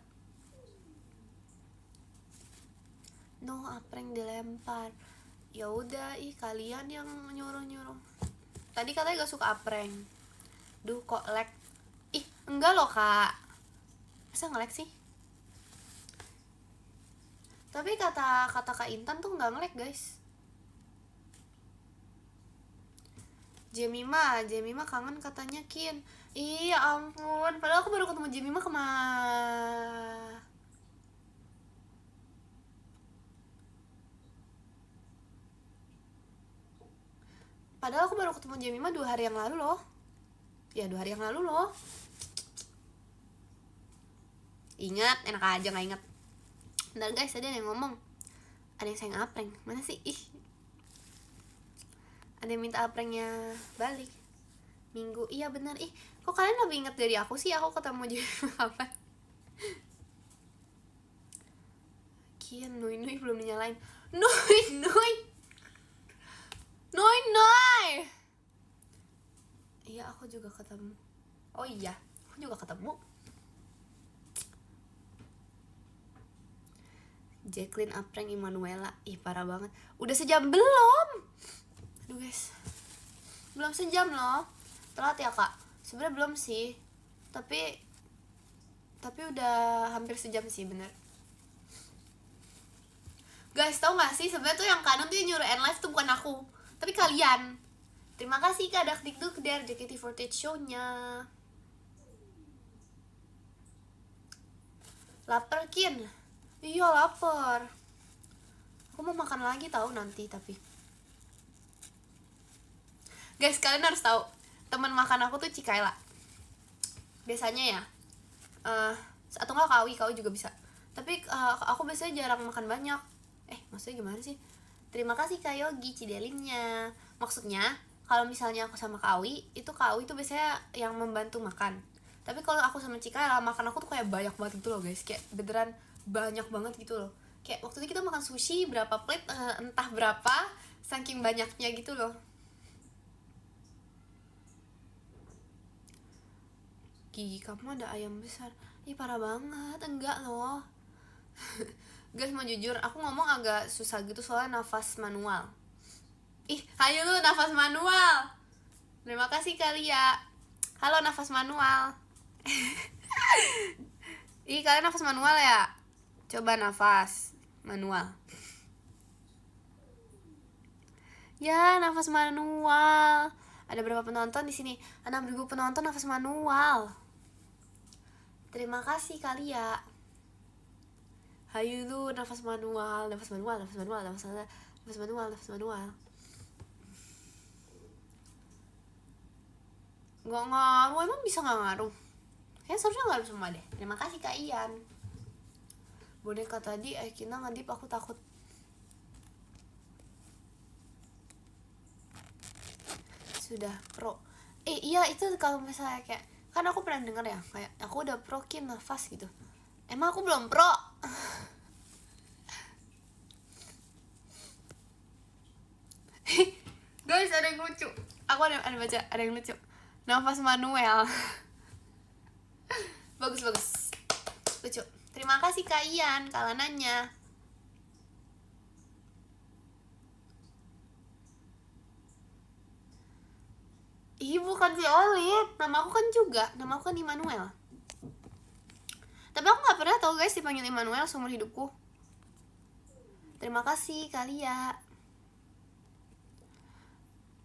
No, Apreng dilempar. Ya udah, kalian yang nyuruh. Tadi katanya gak suka Apreng. Duh, kok lag. Enggak loh, Kak. Masa nge-lag sih? Tapi kata Kak Intan tuh gak nge-lag, guys. Jemima kangen katanya Kin. Iya ampun, padahal aku baru ketemu Jemima Padahal aku baru ketemu Jemima 2 hari yang lalu loh. Ya 2 hari yang lalu loh. Ingat, enak aja gak ingat. Bentar guys, tadi ada yang ngomong. Ada yang sayang Apreng, mana sih? Ada yang minta Aprengnya balik Minggu, iya bener. Kok kalian lebih ingat dari aku sih? Aku ketemu Jemima kapan? Kian, Nui belum dinyalain. Nui Iya, aku juga ketemu. Oh iya, aku juga ketemu. Jacqueline, Apreng, Immanuela. Parah banget. Udah sejam belum? Aduh guys, belum sejam loh. Telat ya Kak? Sebenarnya belum sih, tapi udah hampir sejam sih, bener. Guys, tau gak sih sebenarnya tuh yang kanan tuh yang nyuruh end live tuh bukan aku, tapi kalian. Terima kasih Kak Dakdikduk dari JKT48 show-nya. Lapar Kin? Iya lapar. Aku mau makan lagi tahu nanti tapi. Guys, kalian harus tahu, teman makan aku tuh Cikaela. Biasanya ya. Atau enggak Kawi juga bisa. Tapi aku biasanya jarang makan banyak. Maksudnya gimana sih? Terima kasih Kak Yogi Cidelinnya. Maksudnya kalau misalnya aku sama Kawi, itu Kawi tuh biasanya yang membantu makan. Tapi kalau aku sama Cikaela, makan aku tuh kayak banyak banget gitu loh guys. Kayak beneran banyak banget gitu loh. Kayak waktu itu kita makan sushi berapa plate, entah berapa, saking banyaknya gitu loh. Gigi kamu ada ayam besar. Parah banget. Enggak loh. Guys, mau jujur, aku ngomong agak susah gitu soalnya nafas manual. Ayo lu nafas manual. Terima kasih kali ya. Halo nafas manual. Kalian nafas manual ya? Coba nafas manual. Ya, nafas manual. Ada berapa penonton di sini? 6.000 penonton nafas manual. Terima kasih kali ya. Hayu lu nafas manual, nafas manual, nafas manual, nafas manual, nafas manual, nafas manual. Gak ngaruh, emang bisa gak ngaruh? Kayaknya seharusnya ngaruh semua deh. Terima kasih Kak Ian. Boneka tadi Kina ngedip, aku takut. Sudah pro. Iya itu kalau misalnya kayak, kan aku pernah denger ya, kayak aku udah pro Kin nafas gitu. Emang aku belum pro? Guys, ada yang lucu. Aku ada baca, ada yang lucu. Nafas manual. Bagus bagus. Lucu. Terima kasih Kak Ian kalau nanya. Ih, bukan si Olive. Nama aku kan juga. Nama aku kan Immanuel. Tapi aku gak pernah tau guys dipanggil Immanuel seumur hidupku. Terima kasih Kalia.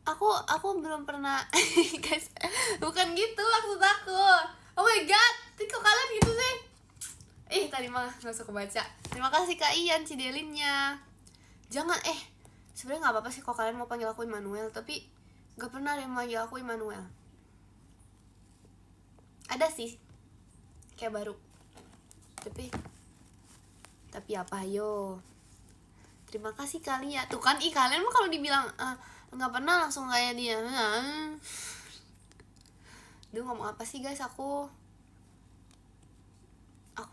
Aku belum pernah guys, bukan gitu maksud aku. Oh my god, kok kalian gitu sih? Tadi mah gak usah kebaca. Terima kasih Kak Ian Cidelinnya. Jangan sebenarnya gak apa-apa sih kalau kalian mau panggil aku Immanuel, tapi gak pernah ada yang manggil aku Immanuel. Ada sih kayak baru, tapi apa yo. Terima kasih kali ya. Tuh kan kalian mah kalau dibilang nggak pernah langsung kayak dia. Duh, ngomong apa sih guys, aku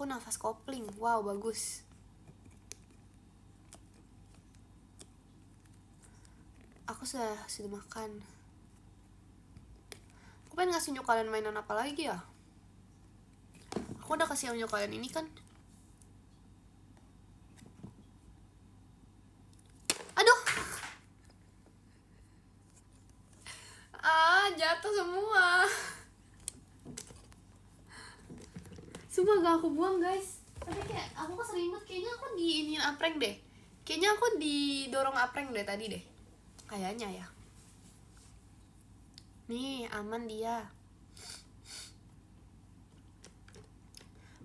nafas kopling. Wow, bagus. Aku sudah makan. Aku pengen ngasih unjuk kalian mainan apa lagi ya. Aku udah kasih unjuk kalian ini kan. Aduh. Jatuh semua. Sumpah gak aku buang guys. Tapi kayak aku keselimut, kayaknya aku diinin apreng deh. Kayaknya aku didorong apreng deh tadi deh. Kayaknya ya. Nih, aman dia.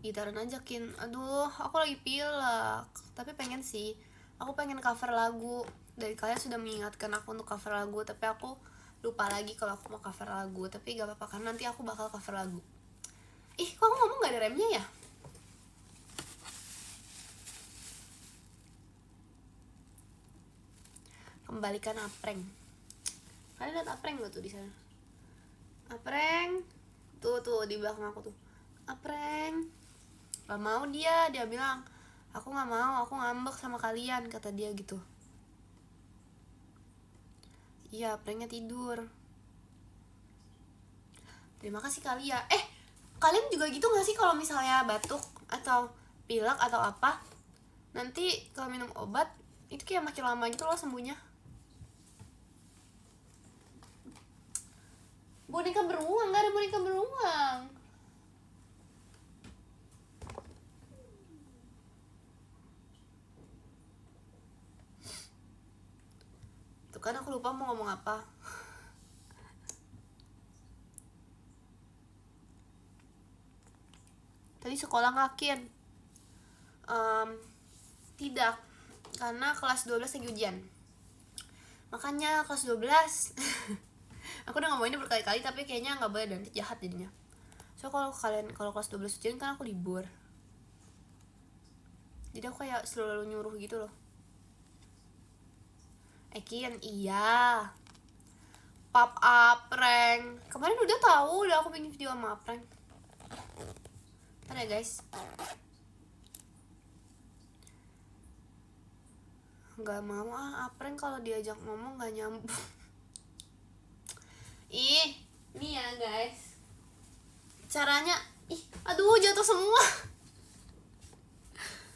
Gitaran ajakin. Aduh, aku lagi pilek. Tapi pengen sih. Aku pengen cover lagu. Dari kalian sudah mengingatkan aku untuk cover lagu, tapi aku lupa lagi kalau aku mau cover lagu. Tapi gak apa-apa kan, nanti aku bakal cover lagu. Kok aku ngomong gak ada remnya ya? Kembalikan apreng. Kalian lihat apreng gak tuh di sana? Apreng. Tuh di belakang aku tuh. Apreng. Gak mau dia bilang, aku gak mau, aku ngambek sama kalian, kata dia gitu. Iya, aprengnya tidur. Terima kasih kali ya. Kalian juga gitu gak sih kalau misalnya batuk atau pilek atau apa, nanti kalau minum obat itu kayak makin lama gitu loh sembuhnya. Boneka beruang, gak ada boneka beruang. Tuh kan aku lupa mau ngomong apa. Tadi sekolah ngakin. Tidak, karena kelas 12 lagi ujian. Makanya kelas 12 aku udah ngomongin ini berkali-kali, tapi kayaknya gak boleh, nanti jahat jadinya. So kalau kelas 12 ujian kan aku libur. Jadi aku kayak selalu nyuruh gitu loh. Kian, iya. Pop apreng. Kemarin udah tahu, udah aku bikin video sama apreng. Ada guys. Gak mau apreng kalau diajak ngomong gak nyambung. Nih ya guys, caranya. Aduh, jatuh semua.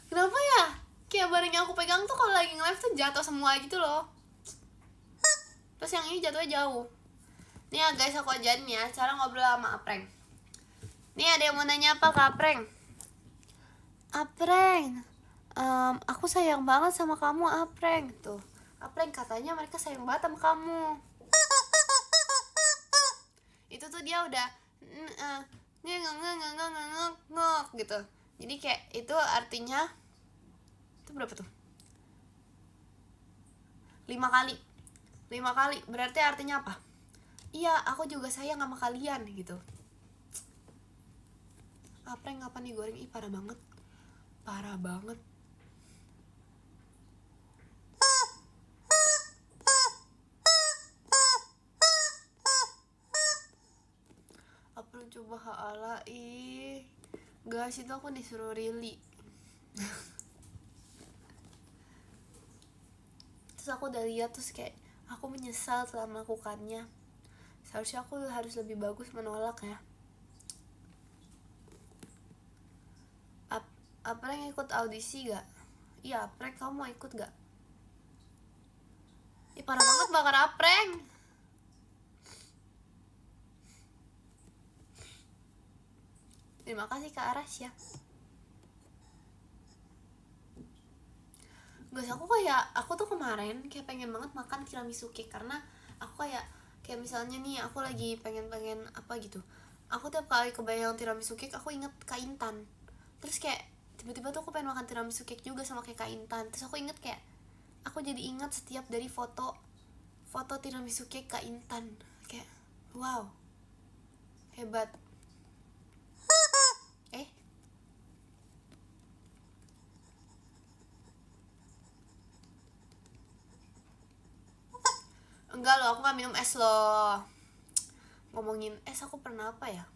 Kenapa ya? Kayak barang yang aku pegang tuh kalau lagi nge-live tuh jatuh semua gitu loh. Terus yang ini jatuhnya jauh. Nih ya guys, aku ajarin ya cara ngobrol sama apreng. Nih, ada yang mau nanya apa ke apreng? Apreng, aku sayang banget sama kamu apreng. Tuh, apreng katanya mereka sayang banget sama kamu. Itu tuh dia udah gitu. Jadi kayak itu artinya itu berapa tuh? 5 kali berarti artinya apa? Iya, aku juga sayang sama kalian gitu. Apa yang ngapain digoreng? Ih, parah banget. Apa lu coba haala? Ih, guys, itu aku disuruh Rili. Terus aku udah lihat, terus kayak aku menyesal telah melakukannya. Seharusnya aku harus lebih bagus menolak ya. Apa yang ikut audisi gak? Iya, Apreng, kamu mau ikut gak? Ih, parah banget bakar Apreng. Terima kasih Kak Aras ya. Guys, aku tuh kemarin kayak pengen banget makan tiramisu cake karena aku kayak misalnya nih aku lagi pengen apa gitu. Aku tiap kali kebayang tiramisu cake aku inget Kak Intan. Terus kayak tiba-tiba tuh aku pengen makan tiramisu cake juga sama kayak Kak Intan. Terus aku inget kayak aku jadi ingat setiap dari foto tiramisu cake Kak Intan. Kayak wow, hebat. Enggak loh, aku gak minum es loh. Ngomongin es, aku pernah apa ya?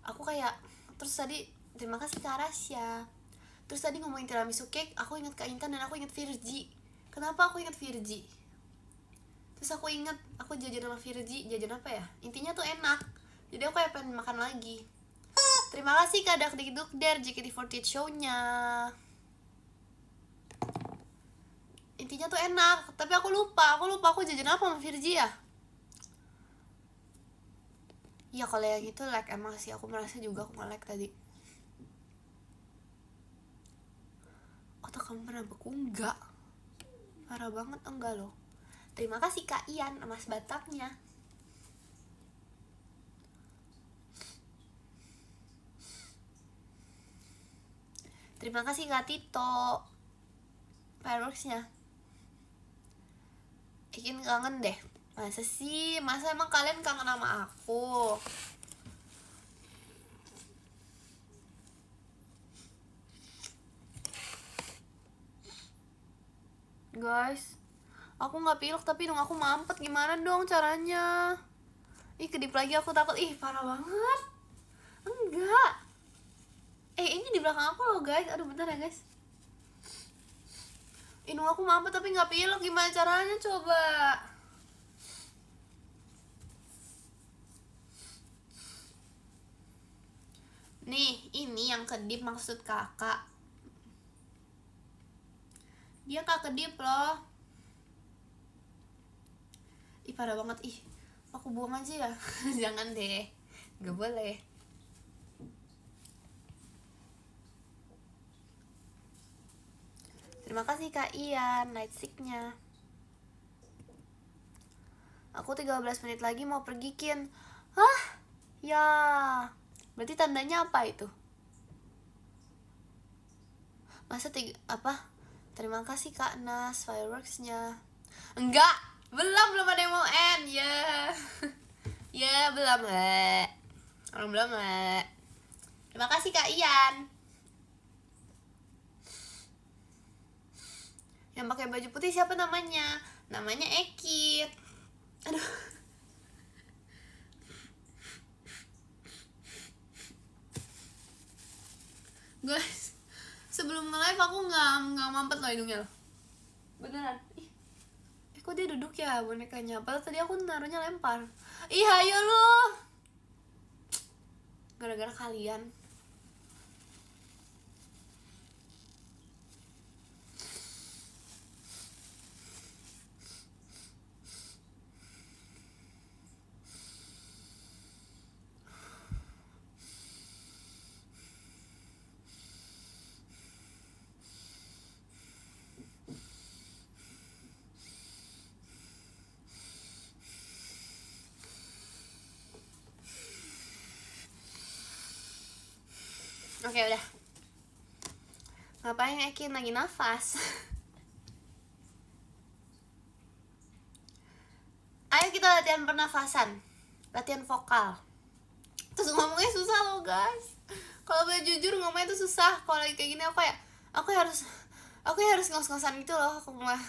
Aku kayak, terus tadi, terima kasih Kak Rasya. Terus tadi ngomongin tiramisu cake, aku ingat Kak Intan dan aku ingat Virgi. Kenapa aku ingat Virgi? Terus aku ingat, aku jajan sama Virgi, jajan apa ya? Intinya tuh enak. Jadi aku kayak pengen makan lagi. Terima kasih Kak Dakdikdukder JKT48 show-nya. Intinya tuh enak, tapi aku lupa aku jajan apa sama Virgi ya. Ya kalau yang itu like emang sih, aku merasa juga aku nge-like tadi. Otak kamu pernah beku? Enggak, parah banget enggak loh. Terima kasih Kak Ian, emas Bataknya. Terima kasih Kak Tito, fireworksnya. Ikin kangen deh. Masa sih? Masa emang kalian kangen sama aku? Guys, aku gak pilek tapi hidung aku mampet. Gimana dong caranya? Ih, kedip lagi aku takut. Ih, parah banget. Enggak. Ini di belakang aku loh guys. Aduh, bentar ya guys. Hidung aku mampet tapi gak pilek. Gimana caranya coba? Nih, ini yang kedip maksud kakak. Dia kak kedip loh. Ih, parah banget. Ih, aku buang aja ya. Jangan deh, gak boleh. Terima kasih Kak Ian, night sick-nya. Aku 13 menit lagi mau pergi Kin. Hah? Ya, berarti tandanya apa itu? Masa apa? Terima kasih Kak Nas, fireworksnya. Enggak, belum ada yang mau end ya. Ya belum orang belum. Terima kasih Kak Ian. Yang pakai baju putih siapa namanya? Namanya Ekit. Aduh. Guys, sebelum nge-live aku nggak mampet loh hidungnya loh. Beneran. Kok dia duduk ya bonekanya? Padahal tadi aku naruhnya lempar. Ih, ayo lu. Gara-gara kalian. Oke, udah. Ngapain Ekin lagi nafas? Ayo kita latihan pernafasan, latihan vokal. Terus ngomongnya susah loh guys. Kalau boleh jujur ngomongnya tuh susah. Kalau lagi kayak gini aku harus ngos-ngosan gitu loh aku mah.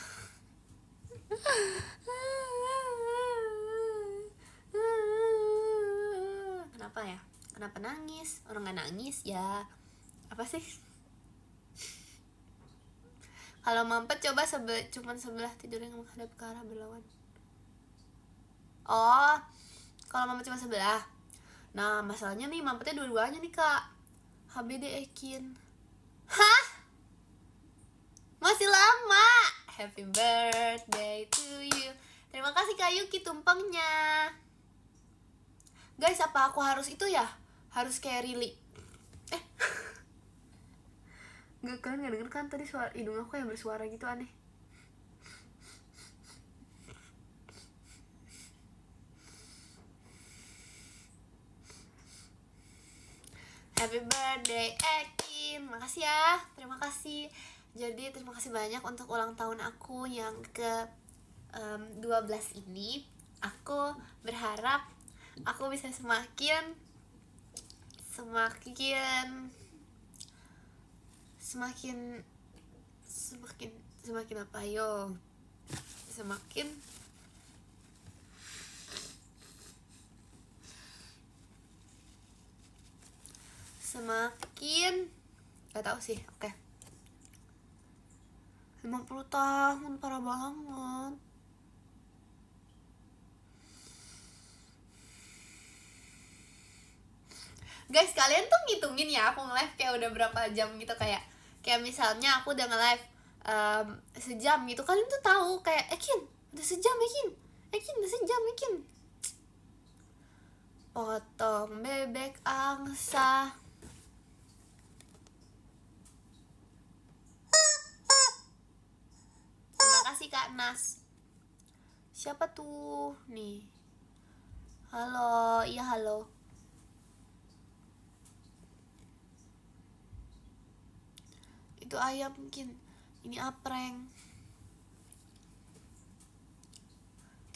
Kenapa ya? Kenapa nangis? Orang nggak nangis ya. Apa sih? Kalau mampet coba cuman sebelah tidur yang menghadap ke arah berlawan. Oh, kalau mampet cuma sebelah. Nah, masalahnya nih mampetnya dua-duanya nih kak. HBD Ekin. Hah? Masih lama. Happy birthday to you. Terima kasih Kak Yuki tumpengnya. Guys, apa aku harus itu ya? Harus kayak Rili. Gak, kalian gak denger kan tadi suara hidung aku yang bersuara gitu aneh. Happy birthday Ekin. Makasih ya. Terima kasih. Jadi terima kasih banyak untuk ulang tahun aku yang ke 12 ini. Aku berharap aku bisa semakin apa yo? Semakin gak tau sih. Oke. 50 tahun, parah banget. Guys, kalian tuh ngitungin ya aku nge-live kayak udah berapa jam gitu. Kayak misalnya aku udah nge-live sejam gitu. Kalian tuh tahu kayak Ekin, udah sejam Ekin. Ekin, udah sejam Ekin. Potong bebek angsa. Terima kasih Kak Nas. Siapa tuh? Nih. Halo, iya halo. Itu ayam mungkin. Ini apreng.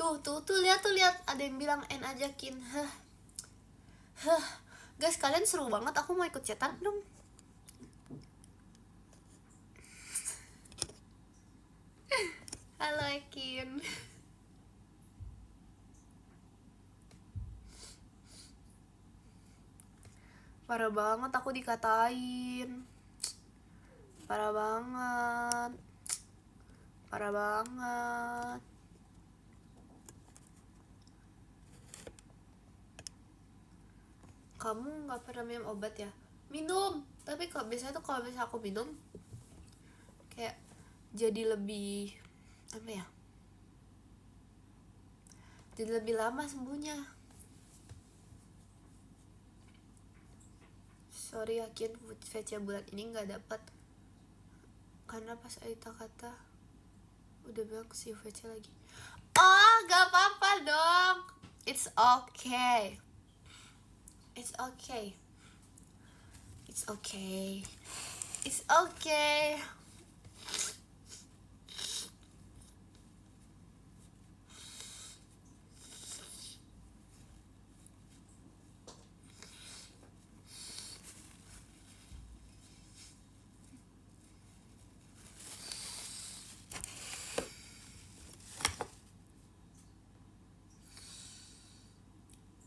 Tuh lihat ada yang bilang N ajakin. Guys, kalian seru banget. Aku mau ikut cetak dong. Halo Ekin. Parah banget aku dikatain. Parah banget. Kamu nggak pernah minum obat ya? Minum, tapi kalau biasanya tuh kalau misalnya aku minum kayak jadi lebih apa ya? Jadi lebih lama sembuhnya. Sorry Yakin, VC bulan ini nggak dapat karena pas Aita kata udah bilang si VC lagi. Oh, gak apa-apa dong. It's okay.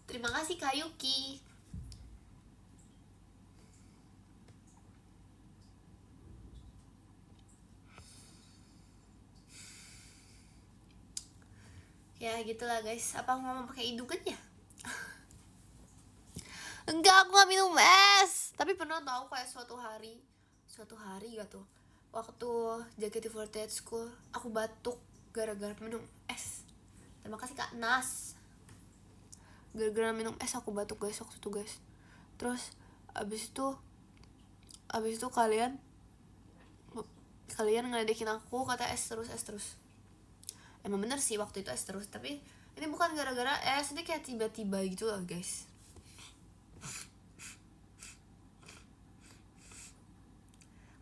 Terima kasih Kak Yuki. Ya gitulah guys. Apa mau pakai hidungan ya? Enggak, aku gak minum es. Tapi pernah tahu kayak suatu hari gak tuh, waktu JKT48 School aku batuk gara-gara minum es. Terima kasih Kak Nas. Gara-gara minum es aku batuk guys waktu itu guys. Terus abis itu kalian ngeledekin aku kata es terus. Emang bener sih waktu itu es terus, tapi ini bukan gara-gara es, ini kayak tiba-tiba gitu loh guys.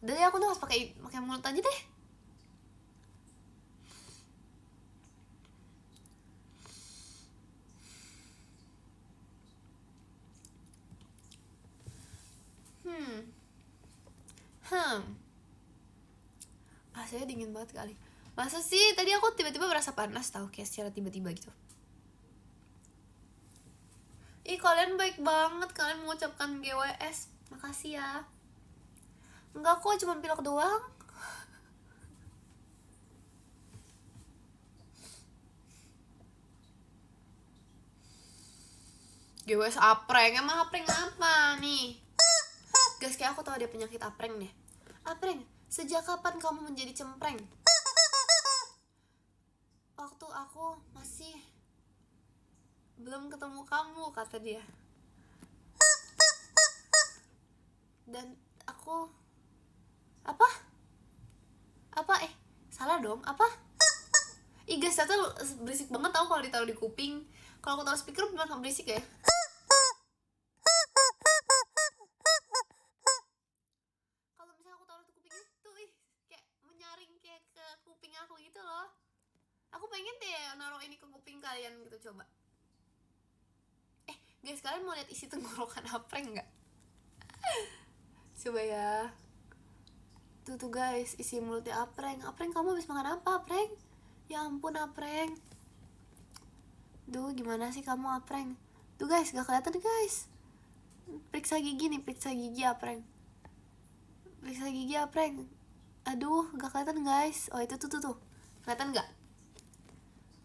Jadi aku tuh harus pakai mulut aja deh. Saya dingin banget kali. Masa sih? Tadi aku tiba-tiba merasa panas tau, kayak secara tiba-tiba gitu. Ih, kalian baik banget, kalian mengucapkan GWS. Makasih ya. Enggak kok, cuma pilek doang. GWS apreng, emang apreng apa nih? Guys, kayak aku tahu ada penyakit apreng deh. Apreng, sejak kapan kamu menjadi cempreng? Waktu aku masih belum ketemu kamu, kata dia. Dan aku apa salah dong, apa? Ih guys, ternyata berisik banget tau kalau ditaruh di kuping. Kalau aku taruh speaker memang berisik ya. Kalau misalnya aku taruh di kuping itu, kayak menyaring kayak ke kuping aku gitu loh. Aku pengen deh naruh ini ke kuping kalian gitu, coba. Guys, kalian mau lihat isi tenggorokan apreng nggak? Coba ya. Tuh guys, isi mulutnya apreng. Apreng, kamu habis makan apa, apreng? Ya ampun, apreng. Duh, gimana sih kamu, apreng? Tuh guys, gak kelihatan guys. Periksa gigi nih, periksa gigi apreng. Periksa gigi apreng. Aduh, gak kelihatan guys. Oh, itu tuh. Kelihatan nggak?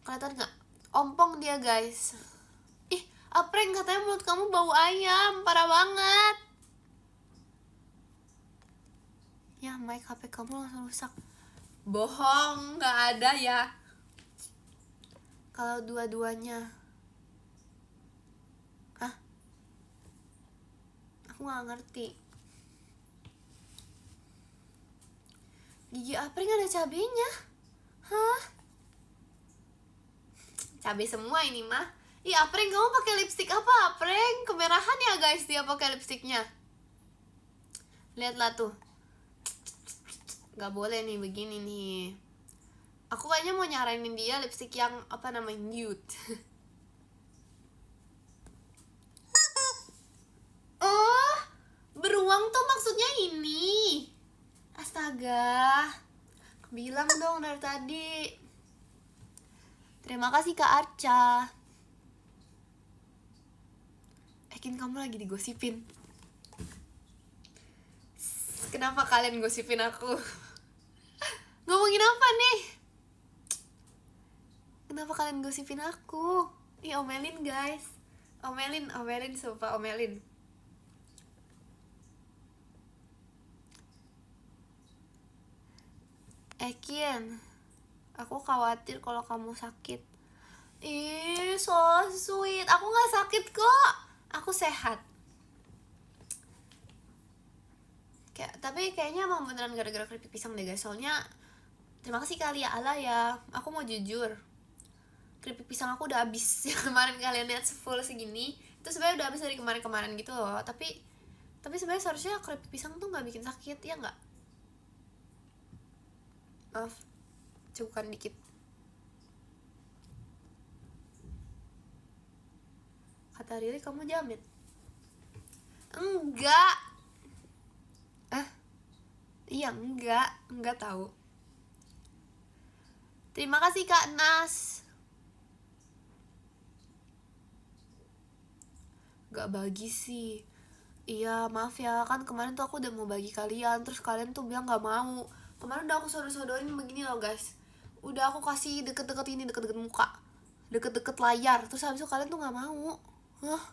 Kelihatan nggak? Ompong dia guys. Ih, apreng, katanya mulut kamu bau ayam, parah banget. Ya, mic HP kamu langsung rusak. Bohong, nggak ada ya. Kalau dua-duanya. Hah? Aku nggak ngerti. Gigi apreng ada cabenya? Hah? Cabai semua ini mah. Ih, apreng, kamu pakai lipstick apa, apreng? Kemerahan ya guys dia pakai lipsticknya. Lihatlah tuh. Gak boleh nih begini nih. Aku kayaknya mau nyaranin dia lipstick yang apa namanya, nude. Oh, beruang tuh maksudnya ini. Astaga, bilang dong dari tadi. Terima kasih Kak Arca. Yakin kamu lagi digosipin. Kenapa kalian gosipin aku? Ngomongin apa nih? Kenapa kalian gosipin aku? Ih, omelin guys. Omelin, sumpah omelin. Kian, aku khawatir kalau kamu sakit. Ih, so sweet. Aku gak sakit kok. Aku sehat. Tapi kayaknya emang beneran gara-gara keripik pisang deh guys. Soalnya terima kasih kali ya Allah ya. Aku mau jujur, keripik pisang aku udah habis. Yang kemarin kalian lihat full segini itu sebenarnya udah habis dari kemarin-kemarin gitu loh. Tapi sebenarnya seharusnya keripik pisang tuh nggak bikin sakit ya nggak? Maaf, cukupan dikit. Kata Riri kamu jamin? Enggak. Iya, enggak tahu. Terima kasih Kak Nas. Gak bagi sih. Iya, maaf ya, kan kemarin tuh aku udah mau bagi kalian, terus kalian tuh bilang gak mau. Kemarin udah aku sodor-sodorin begini loh guys. Udah aku kasih deket-deket ini, deket-deket muka, deket-deket layar, terus habis itu kalian tuh gak mau. Hah?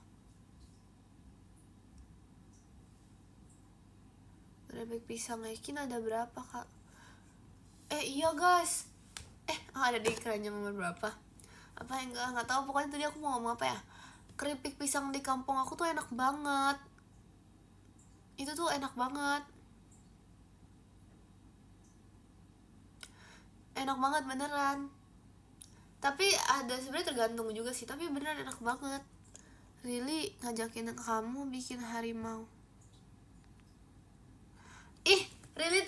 Keripik pisang yakin ada berapa kak? Iya guys. Ada di keranjang nomor berapa? Apa yang nggak tahu, pokoknya tadi aku mau ngomong apa ya? Keripik pisang di kampung aku tuh enak banget. Itu tuh enak banget. Enak banget beneran. Tapi ada sebenarnya tergantung juga sih, tapi beneran enak banget. Really ngajakin kamu bikin harimau. Ih, Really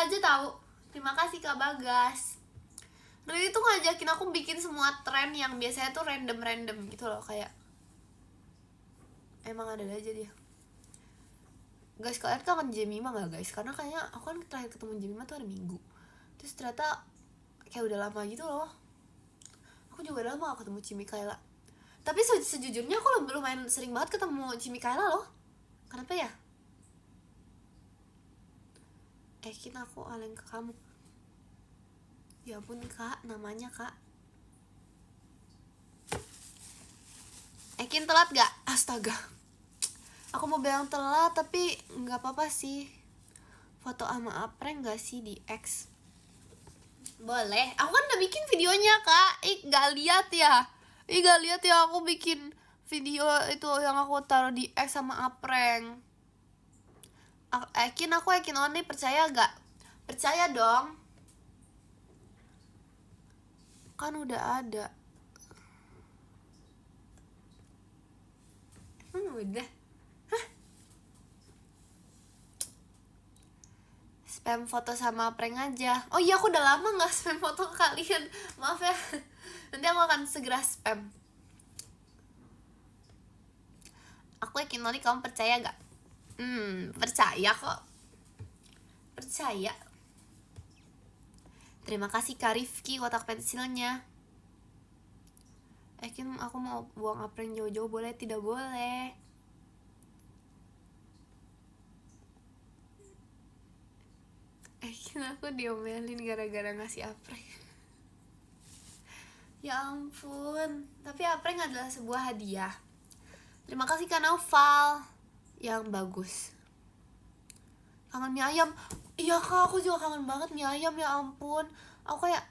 aja tahu. Terima kasih Kak Bagas. Rili tuh ngajakin aku bikin semua tren yang biasanya tuh random gitu loh, kayak emang ada aja dia. Guys, kalian kangen Jemima gak guys? Karena kayaknya aku kan terakhir ketemu Jemima tuh hari Minggu. Terus ternyata kayak udah lama gitu loh. Aku juga udah lama gak ketemu Ci Mikaela. Tapi sejujurnya aku lumayan sering banget ketemu Ci Mikaela loh. Kenapa ya? Ekin, aku aleng ke kamu. Ya ampun Kak, namanya Kak. Ekin telat gak? Astaga. Aku mau bilang telat tapi gak apa-apa sih. Foto sama Apreng gak sih di X? Boleh. Aku kan udah bikin videonya Kak. Gak lihat ya? Gak lihat ya aku bikin video itu yang aku taruh di X sama Apreng. Ekin, aku Ekin Oni, percaya gak? Percaya dong. Kan udah ada. Udah. Hah? Spam foto sama prank aja. Oh iya, aku udah lama gak spam foto kalian. Maaf ya. Nanti aku akan segera spam. Aku yakin Noni, kamu percaya gak? Percaya kok. Percaya. Terima kasih Kak Rifki kotak pensilnya. Ekin, aku mau buang Apreng jauh-jauh, boleh? Tidak boleh. Ekin, aku diomelin gara-gara ngasih Apreng. Ya ampun. Tapi Apreng adalah sebuah hadiah. Terima kasih Kak Naufal. Yang bagus. Kangen mie ayam. Iya Kak, aku juga kangen banget mie ayam, ya ampun. Aku kayak,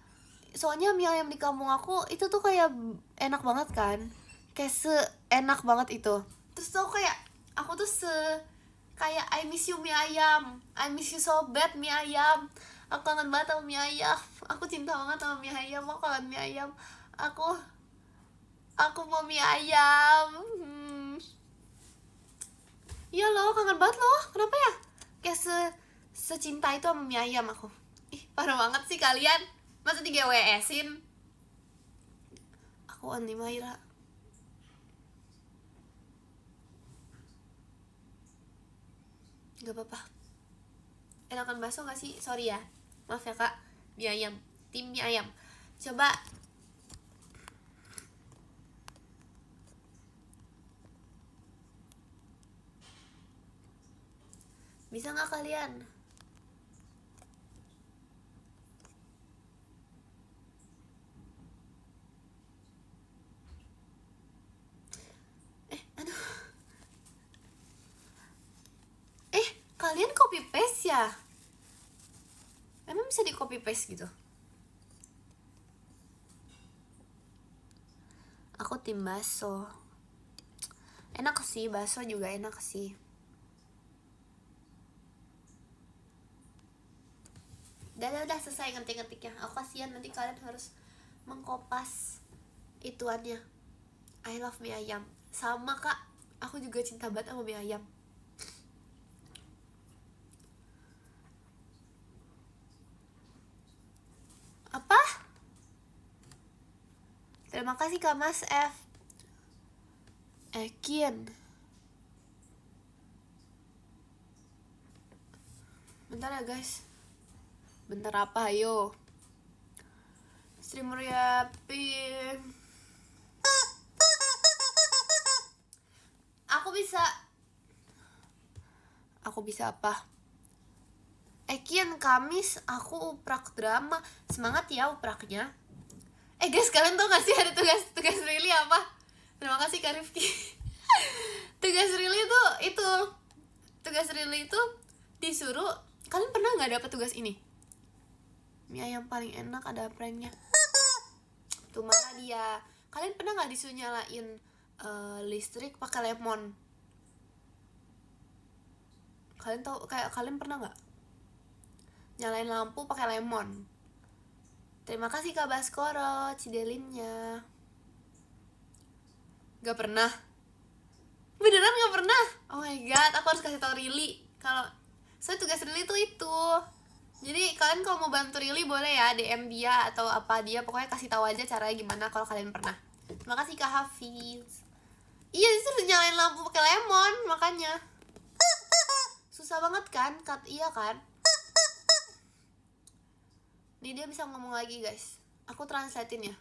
soalnya mie ayam di kampung aku itu tuh kayak enak banget kan, kayak seenak banget itu. Terus tuh kayak aku tuh kayak I miss you mie ayam, I miss you so bad mie ayam. Aku kangen banget sama mie ayam. Aku cinta banget sama mie ayam. Aku kangen mie ayam. Aku mau mie ayam. Iya loh, kangen banget loh. Kenapa ya? Kayak secinta itu sama mie ayam aku. Ih, parah banget sih kalian. Masa 3WS-in? Aku Andi Maira. Gak apa-apa. Enakan bakso gak sih? Sorry ya. Maaf ya Kak. Mie ayam. Tim mie ayam. Coba. Bisa gak kalian? Aduh. Kalian copy paste ya? Emang bisa di copy paste gitu? Aku tim bakso. Enak sih, bakso juga enak sih. Udah selesai ngetik-ngetiknya. Aku kasihan nanti kalian harus mengkopas ituannya. I love mie ayam. Sama Kak, aku juga cinta banget sama mie ayam. Apa? Terima kasih Kak Mas F. Ekin. Bentar ya guys. Bentar apa, ayo. Streamer Yapin. Aku bisa apa? Ekin, Kamis aku uprak drama. Semangat ya upraknya. Guys, kalian tau gak sih ada tugas Rili apa? Terima kasih Kak Rifki. Tugas Rili itu tugas Rili itu disuruh. Kalian pernah gak dapet tugas ini? Mie ayam paling enak ada pranknya. Tuh marah dia. Kalian pernah gak disuruh nyalain listrik pakai lemon? Kalian pernah gak nyalain lampu pakai lemon? Terima kasih Kak Baskoro Cidelinnya. Gak pernah? Beneran gak pernah? Oh my god, aku harus kasih tau Rili. Kalau soalnya tugas Rili tuh itu Jadi kalian kalau mau bantu Rili boleh ya DM dia atau apa dia, pokoknya kasih tahu aja caranya gimana kalau kalian pernah. Terima kasih Kak Hafiz. Iya itu nyalain lampu pakai lemon makanya. Susah banget kan? Iya kan? Nih dia bisa ngomong lagi guys. Aku translatein ya.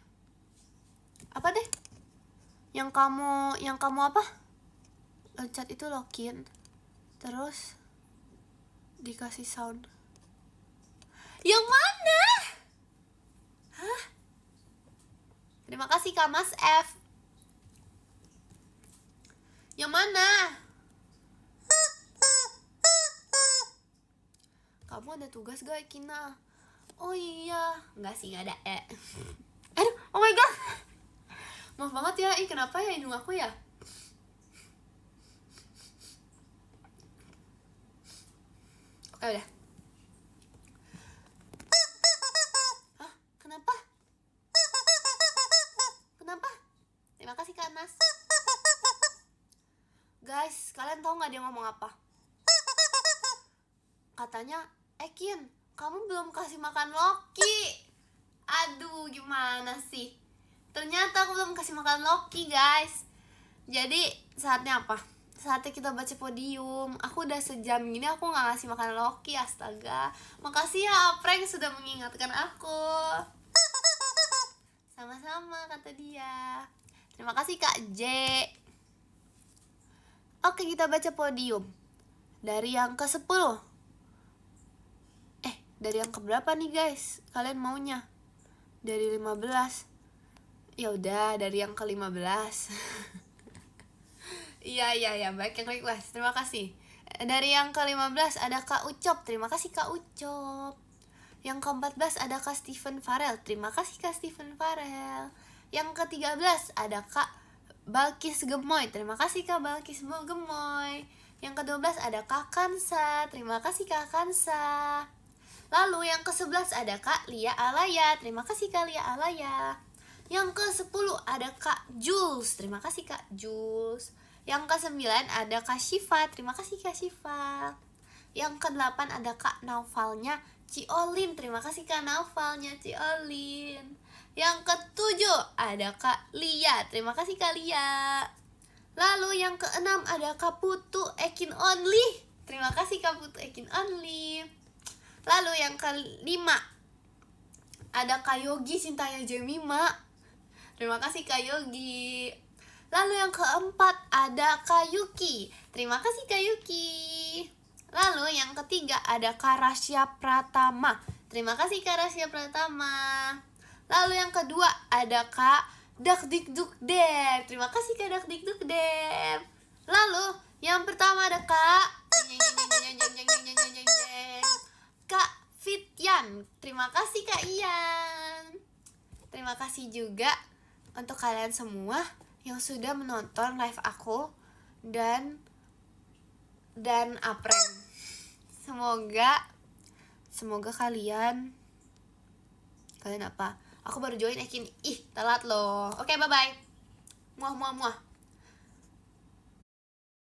Apa deh? Yang kamu apa? Chat itu login. Terus dikasih sound. Yang mana? Hah? Terima kasih Kak Mas F. Yang mana? Kamu ada tugas gak Kina? Oh iya. Enggak sih, gak ada Aduh, oh my god. Maaf banget ya, kenapa ya hidung aku ya? Oke udah. Hah? Kenapa? Kenapa? Terima kasih Kak Nas. Guys, kalian tahu nggak dia ngomong apa? Katanya, Kin, kamu belum kasih makan Loki. Aduh, gimana sih? Ternyata aku belum kasih makan Loki, guys. Jadi, saatnya apa? Saatnya kita baca podium. Aku udah sejam gini aku nggak ngasih makan Loki, astaga. Makasih ya Prank sudah mengingatkan aku. Sama-sama kata dia. Terima kasih Kak J. Oke, kita baca podium. Dari yang ke-10. Dari yang keberapa nih guys? Kalian maunya? Dari 15. Ya udah, dari yang ke-15. Iya, baik yang request. Terima kasih. Dari yang ke-15 ada Kak Ucop. Terima kasih Kak Ucop. Yang ke-14 ada Kak Steven Farel. Terima kasih Kak Steven Farel. Yang ke-13 ada Kak Balkis Gemoy. Terima kasih Kak Balkis Gemoy. Yang ke-12 ada Kak Kansa. Terima kasih Kak Kansa. Lalu yang ke-11 ada Kak Lia Alaya. Terima kasih Kak Lia Alaya. Yang ke-10 ada Kak Jules. Terima kasih Kak Jules. Yang ke-9 ada Kak Syifa. Terima kasih Kak Syifa. Yang ke-8 ada Kak Naufalnya Ciolin. Terima kasih Kak Naufalnya Ciolin. Yang ke-7 ada Kak Lia. Terima kasih Kak Lia. Lalu yang ke-6 ada Kak Putu Ekin Only. Terima kasih Kak Putu Ekin Only. Lalu yang ke-5 ada Kak Yogi Cintanya Jemima. Terima kasih Kak Yogi. Lalu yang ke-4 ada Kak Yuki. Terima kasih Kak Yuki. Lalu yang ketiga ada Kak Rasya Pratama. Terima kasih Kak Rasya Pratama. Lalu yang kedua ada Kak Dakdikdukdep. Terima kasih Kak Dakdikdukdep. Lalu yang pertama ada Kak Fityan. Terima kasih Kak Ian. Terima kasih juga untuk kalian semua yang sudah menonton live aku dan Apreng. Semoga kalian apa? Aku baru join Ekin. Telat loh. Oke, bye bye. Muah.